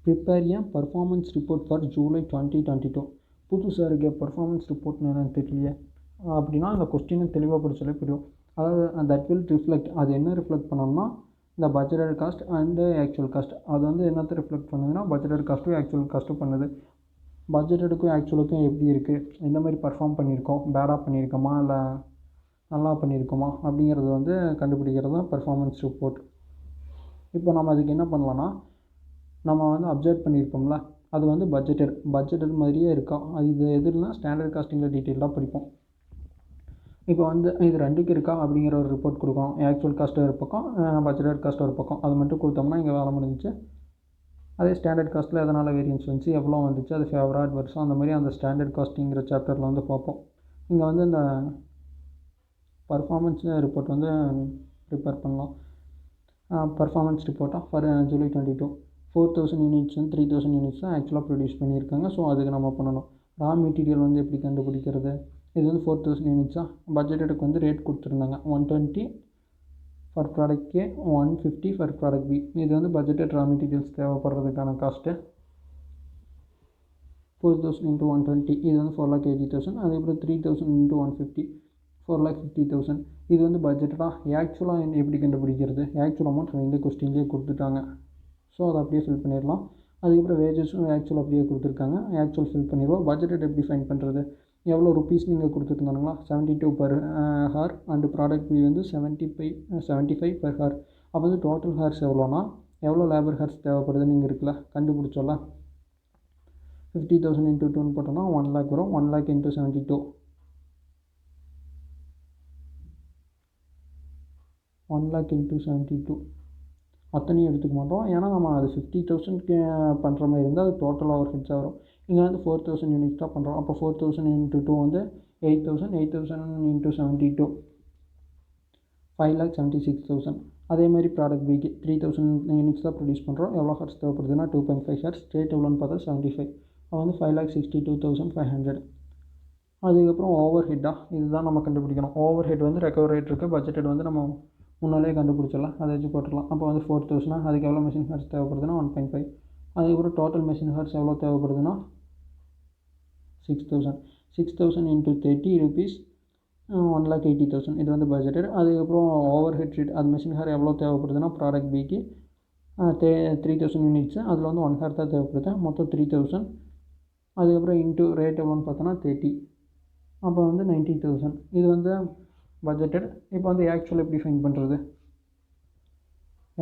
Prepare a performance report for July 2022. புதுசாக இருக்க பர்ஃபார்மன்ஸ் ரிப்போர்ட்னு என்னென்னு தெரியலையே. அப்படின்னா அந்த கொஸ்டினை தெளிவாக படித்தாலே புரியும். அதாவது தட் வில் ரிஃப்ளெக்ட், அது என்ன ரிஃப்ளெக்ட் பண்ணோம்னா இந்த budgeted cost and actual cost. அது வந்து என்னத்தை ரிஃப்ளெக்ட் பண்ணுதுன்னா பட்ஜெட்டட் காஸ்ட்டும் ஆக்சுவல் காஸ்ட்டும் பண்ணுது. பட்ஜெட்டடுக்கும் ஆக்சுவலுக்கும் எப்படி இருக்குது, எந்த மாதிரி பர்ஃபார்ம் பண்ணியிருக்கோம், பேடாக பண்ணியிருக்கோமா இல்லை நல்லா பண்ணியிருக்கோமா அப்படிங்கிறது வந்து கண்டுபிடிக்கிறது தான் பர்ஃபார்மன்ஸ் ரிப்போர்ட். இப்போ நம்ம அதுக்கு என்ன பண்ணலான்னா நம்ம வந்து அப்சர்வ் பண்ணியிருப்போம்ல அது வந்து பட்ஜெட்டட் மாதிரியே இருக்கா, அது இது எதுனா ஸ்டாண்டர்ட் காஸ்டிங்கில் டீட்டெயிலாக படிப்போம். இப்போ வந்து இது ரெண்டுக்கு இருக்கா அப்படிங்கிற ஒரு ரிப்போர்ட் கொடுக்கணும். ஆக்சுவல் காஸ்ட் ஒரு பக்கம், பட்ஜெட்டட் காஸ்ட் ஒரு பக்கம். அது மட்டும் கொடுத்தோம்னா இங்கே வேலை முடிஞ்சிச்சு. அதே ஸ்டாண்டர்ட் காஸ்ட்டில் எதனால் வேரியன்ஸ் வந்துச்சு, எவ்வளோ வந்துச்சு, அது ஃபேவராக அட்வர்ஸாக அந்த மாதிரி அந்த ஸ்டாண்டர்ட் காஸ்டிங்கிற சாப்டரில் வந்து பார்ப்போம். இங்கே வந்து இந்த பர்ஃபார்மன்ஸ் ரிப்போர்ட் வந்து ப்ரிப்பேர் பண்ணலாம். பர்ஃபார்மன்ஸ் ரிப்போர்ட்டாக ஃபார் ஜூலை 22. 4000 யூனிட்ஸ் வந்து 3000 யூனிட்ஸ் தான் ஆக்சுவலாக ப்ரொடியூஸ் பண்ணியிருக்காங்க. ஸோ அதுக்கு நம்ம பண்ணணும். ரா மெட்டீரியல் வந்து எப்படி கண்டுபிடிக்கிறது? இது வந்து 4000 யூனிட்ஸாக பட்ஜெட்டுக்கு வந்து ரேட் கொடுத்துருந்தாங்க 120 for product A, 150 for product B. இது வந்து பட்ஜெட்டட் ரா மெட்டீரியல்ஸ் தேவைப்படுறதுக்கான காஸ்ட்டு. 4000 × 120 இது வந்து 4,80,000. அதுக்கப்புறம் 3000 × 150 4,50,000. இது வந்து பட்ஜெட்டடாக ஆக்சுவலாக எப்படி கண்டுபிடிக்கிறது? ஆக்சுவல் அமௌண்ட் இந்த கொஸ்டின்லேயே கொடுத்துட்டாங்க. ஸோ அதை அப்படியே ஃபில் பண்ணிடலாம். அதுக்கப்புறம் வேஜஸும் ஆக்சுவல் அப்படியே கொடுத்துருக்காங்க. ஆக்சுவல் ஃபில் பண்ணிடுவோம். பட்ஜெட்டட் எப்படி ஃபைன் பண்ணுறது? எவ்வளோ ருப்பீஸ் நீங்கள் கொடுத்துருந்தாங்களா? 72 per hour and product B வந்து 75 per hour. அப்போ வந்து டோட்டல் ஹார்ஸ் எவ்வளோனா எவ்வளோ லேபர் ஹார்ஸ் தேவைப்படுதுன்னு நீங்கள் இருக்குல்ல கண்டுபிடிச்சோம்ல. 50,000 × 2 போட்டோம்னா 1 lakh வரும். 1 lakh × 72 1 lakh × 72 அத்தனையும் எடுத்துக்க மாட்டோம். ஏன்னா நம்ம அது 50,000க்கு பண்ணுற மாதிரி இருந்தால் அது டோட்டல் ஓவர் ஹெட்ஸாக வரும். இங்கே வந்து 4000 யூனிட்ஸ் தான் பண்ணுறோம். அப்போ 4000 × 2 வந்து 8,000. 8,000 × 72 5,76,000. அதேமாதிரி ப்ராடக்ட் பிக்கு 3000 யூனிட்ஸ் தான் ப்ரொடியூஸ் பண்ணுறோம். எவ்வளோ ஹார்ஸ் தேவைப்படுதுன்னா 2.5 ஹார்ஸ். ரேட் எவ்வளோன்னு பார்த்தா 75. அது வந்து 5,62,500. அதுக்கப்புறம் ஓவர் ஹெட்டாக இதுதான் நம்ம கண்டுபிடிக்கணும். ஓவர் ஹெட் வந்து ரெக்கவர் ரேட் இருக்குது. பட்ஜெட்டட் வந்து நம்ம முன்னாலே கண்டுபிடிச்சிடலாம். அதை வச்சு போட்டுடலாம். அப்போ வந்து 4,000 அதுக்கு எவ்வளோ மெஷின் ஹார்ஸ் தேவைப்படுதுன்னா 1.5. அதுக்கப்புறம் டோட்டல் மெஷின் ஹார்ஸ் எவ்வளோ தேவைப்படுதுன்னா 6,000. 6,000 × 30 rupees 1,80,000. இது வந்து பட்ஜெட்டட். அதுக்கப்புறம் ஓவர் ஹெட் ரேட் அது மெஷின் ஹார் எவ்வளோ தேவைப்படுதுன்னா ப்ராடக்ட் பிக்கு 3,000 யூனிட்ஸு. அதில் வந்து 1 ஹார் தான் தேவைப்படுது. மொத்தம் 3,000. அதுக்கப்புறம் இன்ட்டு ரேட் எவ்வளோன்னு பார்த்தோன்னா 30. அப்போ வந்து 90,000. இது வந்து பட்ஜெட்டட். இப்போ வந்து ஆக்சுவல் எப்படி ஃபைன் பண்ணுறது?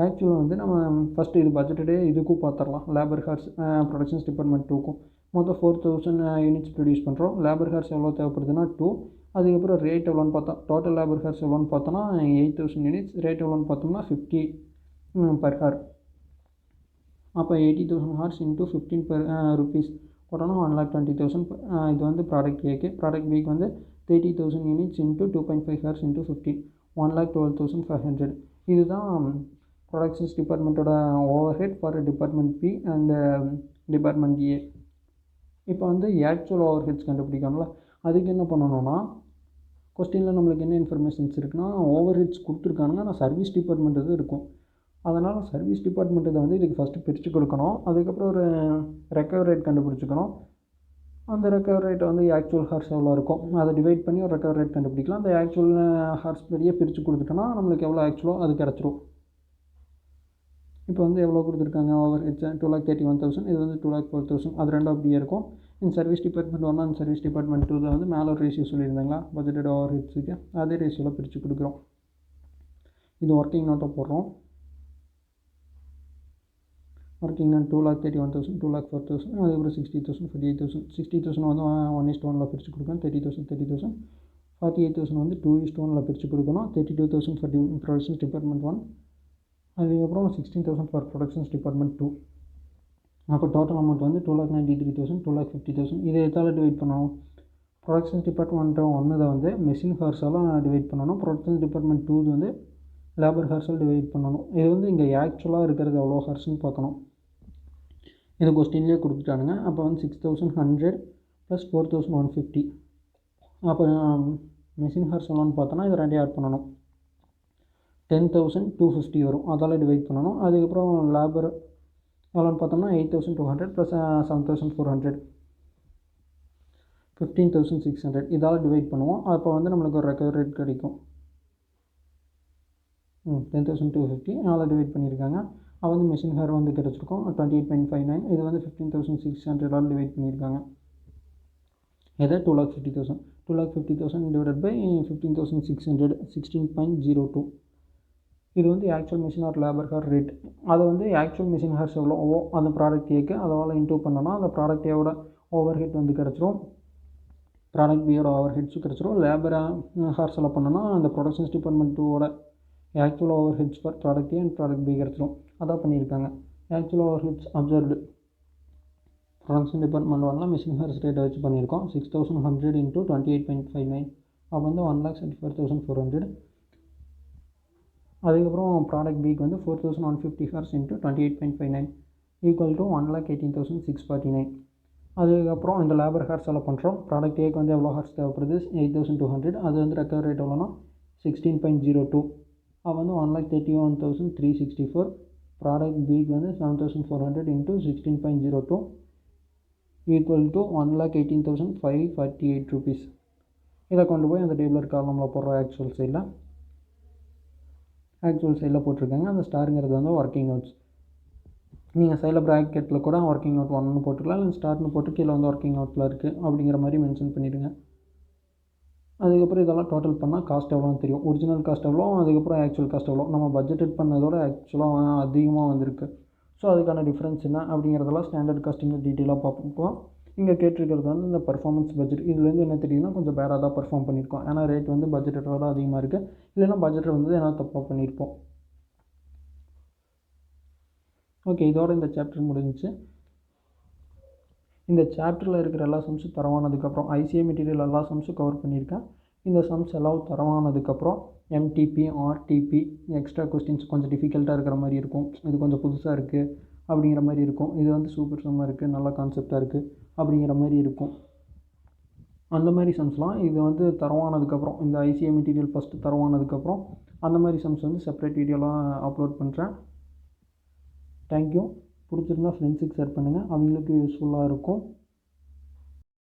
ஆக்சுவலாக வந்து நம்ம ஃபஸ்ட்டு இது பட்ஜெட்டடே இதுக்கும் பார்த்துடலாம். லேபர் ஹார்ஸ் ப்ரொடக்ஷன்ஸ் டிபார்ட்மெண்ட் 2க்கும் மொத்தம் 4,000 யூனிட்ஸ் ப்ரொடியூஸ் பண்ணுறோம். லேபர் ஹார்ஸ் எவ்வளோ தேவைப்படுதுன்னா 2. அதுக்கப்புறம் ரேட் எவ்வளோன்னு பார்த்தா டோட்டல் லேபர் ஹார்ஸ் எவ்வளோன்னு பார்த்தோன்னா 8,000 யூனிட்ஸ். ரேட் எவ்வளோன்னு பார்த்தோம்னா 50 per hour. அப்போ 80,000 ஹார்ஸ் × 15 per rupees போட்டோன்னா 1,20,000. இது வந்து ப்ராடக்ட் ஏக்கு. ப்ராடக்ட் பிக்கு வந்து 30,000 யூனிட்ஸ் × 2.5 ஹார்ஸ் × 15 1,12,500. இதுதான் ப்ரொடக்ஷன்ஸ் டிபார்ட்மெண்ட்டோட overhead for department B and department A. இப்போ வந்து ஆக்சுவல் ஓவர் ஹெட்ஸ் கண்டுபிடிக்கணும்ல. அதுக்கு என்ன பண்ணணும்னா கொஸ்டினில் நம்மளுக்கு என்ன இன்ஃபர்மேஷன்ஸ் இருக்குன்னா ஓவர் ஹெட்ஸ் கொடுத்துருக்கானுங்க. ஆனால் சர்வீஸ் டிபார்ட்மெண்ட் இது இருக்கும். அதனால் சர்வீஸ் டிபார்ட்மெண்ட் இதை வந்து இதுக்கு ஃபஸ்ட்டு பிரித்து கொடுக்கணும். அதுக்கப்புறம் ஒரு ரெக்கவர் ரேட் கண்டுபிடிச்சிக்கணும். அந்த ரெக்கவர் ரேட்டை வந்து ஆக்சுவல் ஹார்ஸ் எவ்வளோ இருக்கும் அதை டிவைட் பண்ணி ஒரு ரெக்கவர் ரேட் கண்டுபிடிக்கலாம். அந்த ஆக்சுவல் ஹார்ஸ் பெரிய பிரித்து கொடுத்துட்டோன்னா நம்மளுக்கு எவ்வளோ ஆக்சுவலோ அது கிடச்சிரும். இப்போ வந்து எவ்வளோ கொடுத்துருக்காங்க ஓவர் ஹெட்ஸ் 2,31,000. இது வந்து 2,04,000. அது ரெண்டும் அப்படியே இருக்கும். இந்த சர்வீஸ் டிபார்ட்மெண்ட் 1 அந்த சர்வீஸ் டிபார்ட்மெண்ட் 2 வந்து மேலே ஒரு ரேஷியோ சொல்லியிருந்தாங்களா பட்ஜெட்டட் ஓவர் ஹெட்ஸுக்கு அதே ரேஷியோவில் பிரித்து கொடுக்குறோம். இது ஒர்க்கிங் நோட்டை போடுறோம். Working note 2,31,000 2,04,000. அதுக்கப்புறம் 60,000 48,000. 60,000 வந்து 1:1 பிரித்து கொடுக்கணும். 30,000 30,000. 48,000 வந்து 2:1 பிரித்து கொடுக்கணும். 32,000 ஃபார் ப்ரொடக்ஷன்ஸ் டிபார்ட்மெண்ட் 1. அதுக்கப்புறம் 16,000 ஃபார் ப்ரொடக்ஷன்ஸ் டிபார்ட்மெண்ட் 2. அப்போ டோட்டல் அமௌண்ட் வந்து 2,93,000 2,50,000. இதை எதால் டிவைட் பண்ணணும்? ப்ரொடக்ஷன்ஸ் டிபார்ட்மெண்ட் 1 இதை வந்து மெஷின் ஹார்ஸாலாம் டிவைட் பண்ணணும். ப்ரொடக்ஷன்ஸ் டிபார்ட்மெண்ட் 2 வந்து லேபர் ஹார்ஸால் டிவைட் பண்ணணும். இது வந்து இங்கே ஆக்சுவலாக இருக்கிறது எவ்வளோ ஹார்ஸ்ன்னு பார்க்கணும். இது கொஸ்டின்லேயே கொடுத்துட்டானுங்க. அப்போ வந்து 6,100 + 4,150. அப்போ மெஷின் ஹார்ஸ் எவ்வளோன்னு பார்த்தோன்னா இது ரெண்டையும் ஆட் பண்ணணும். 10,250 வரும். அதால் டிவைட் பண்ணணும். அதுக்கப்புறம் லேபர் எவ்வளோன்னு பார்த்தோம்னா 8,200 + 7,400 15,600. இதால் டிவைட் பண்ணுவோம். அப்போ வந்து நம்மளுக்கு ஒரு ரெக்கவர் ரேட் கிடைக்கும். 10,250 அதில் டிவைட் பண்ணியிருக்காங்க. அது வந்து மெஷின் ஹேர் வந்து கிடச்சிருக்கும் 28.59. இது வந்து 15,600 டிவைட் பண்ணியிருக்காங்க. இதை 2,50,000 2,50,000 டிவைடட் பை 15,600 16.02. இது வந்து actual machine or labour hour rate. அதை வந்து ஆக்சுவல் மெஷின் ஹார்ஸ் எவ்வளோ அந்த ப்ராடக்ட் ஏக்கு அதனால் இன்டூ பண்ணோன்னா அந்த ப்ராடக்ட் ஏவோட ஓவர் ஹெட் வந்து கிடச்சிரும். ப்ராடக்ட் பியோட ஓவர் ஹெட்ஸும் கிடச்சிரும். லேபர் ஹார்ஸ் எல்லாம் பண்ணோன்னா அந்த ப்ரொடக்ஷன்ஸ் டிபார்ட்மெண்ட் 2ஓட actual overheads for product A and product B கிடச்சிரும். அதான் பண்ணியிருக்காங்க. Actual overheads absorbed production department 1 machine hours ரேட்டை வச்சு பண்ணியிருக்கோம். 6,100 × 28.59. அப்போ வந்து 1,74,400. அதுக்கப்புறம் ப்ராடக்ட் பிக்கு வந்து 4,150 ஹார்ஸ் × 28.59. Equal to 1,18,649. அதுக்கப்புறம் இந்த லேபர் ஹார்ஸ் எல்லாம் பண்ணுறோம். ப்ராடக்ட் ஏக்கு வந்து எவ்வளோ ஹார்ஸ் தேவைப்படுது, 8,200. அது வந்து ரெக்கவர் ரேட் எவ்வளோனா 16.02. அது வந்து 1,31,364. ப்ராடக்ட் பிக்கு வந்து 7,400 × 16.02 ஈக்குவல் டு 1,18,548 rupees. இதை கொண்டு போய் அந்த டேபிளர் காலமில் போடுற ஆக்சுவல் சைடில் போட்டிருக்காங்க. அந்த ஸ்டாருங்கிறது வந்து ஒர்க்கிங் நோட்ஸ். நீங்கள் சைடில் ப்ராக்கெட்டில் கூட ஒர்க்கிங் நோட் 1ன்னு போட்டுக்கலாம், இல்லை ஸ்டார்ட்னு போட்டு கீழே வந்து ஒர்க்கிங் நோட்டில் இருக்குது அப்படிங்கிற மாதிரி மென்ஷன் பண்ணிவிடுங்க. அதுக்கப்புறம் இதெல்லாம் டோட்டல் பண்ணால் காஸ்ட் எவ்வளோன்னு தெரியும். ஒரிஜினல் காஸ்ட் எவ்வளோ, அதுக்கப்புறம் ஆக்சுவல் காஸ்ட் எவ்வளோ. நம்ம பட்ஜெட்டட் பண்ணதோட ஆக்சுவலாக அதிகமாக வந்திருக்கு. ஸோ அதுக்கான டிஃப்ரென்ஸ் என்ன அப்படிங்கிறதெல்லாம் ஸ்டாண்டர்ட் காஸ்டிங்கில் டீட்டெயிலாக பார்ப்போம். இங்கே கேட்டிருக்கிறது வந்து இந்த பர்ஃபார்மன்ஸ் பட்ஜெட். இதுலேருந்து என்ன தெரியுதுன்னா கொஞ்சம் பேடாக தான் பர்ஃபார்ம் பண்ணியிருக்கோம். ஏன்னா ரேட் வந்து பட்ஜெட்டோட அதிகமாக இருக்குது, இல்லைன்னா பட்ஜெட் வந்து என்ன தப்பாக பண்ணியிருப்போம். ஓகே, இதோட இந்த சாப்டர் முடிஞ்சிச்சு. இந்த சாப்டரில் இருக்கிற எல்லா சம்ஸும் தரவானதுக்கப்புறம் ஐசிஐ மெட்டீரியல் எல்லா சம்ஸும் கவர் பண்ணியிருக்கேன். இந்த சம்ஸ் எல்லாம் தரவானதுக்கப்புறம் எம்டிபி, ஆர்டிபி, எக்ஸ்ட்ரா கொஸ்டின்ஸ் கொஞ்சம் டிஃபிகல்ட்டாக இருக்கிற மாதிரி இருக்கும். இது கொஞ்சம் புதுசாக இருக்குது அப்படிங்கிற மாதிரி இருக்கும். இது வந்து சூப்பர் சம்மாக இருக்குது, நல்ல கான்செப்டாக இருக்குது அப்படிங்கிற மாதிரி இருக்கும். அந்த மாதிரி சம்ஸ்லாம் இது வந்து தரவானதுக்கப்புறம், இந்த ஐசிஐ மெட்டீரியல் ஃபஸ்ட்டு தரவானதுக்கப்புறம் அந்த மாதிரி சம்ஸ் வந்து செப்பரேட் வீடியோலாம் அப்லோட் பண்ணுறேன். தேங்க்யூ. பிடிச்சிருந்தா ஃப்ரெண்ட்ஸுக்கு ஷேர் பண்ணுங்கள், அவங்களுக்கு யூஸ்ஃபுல்லாக இருக்கும்.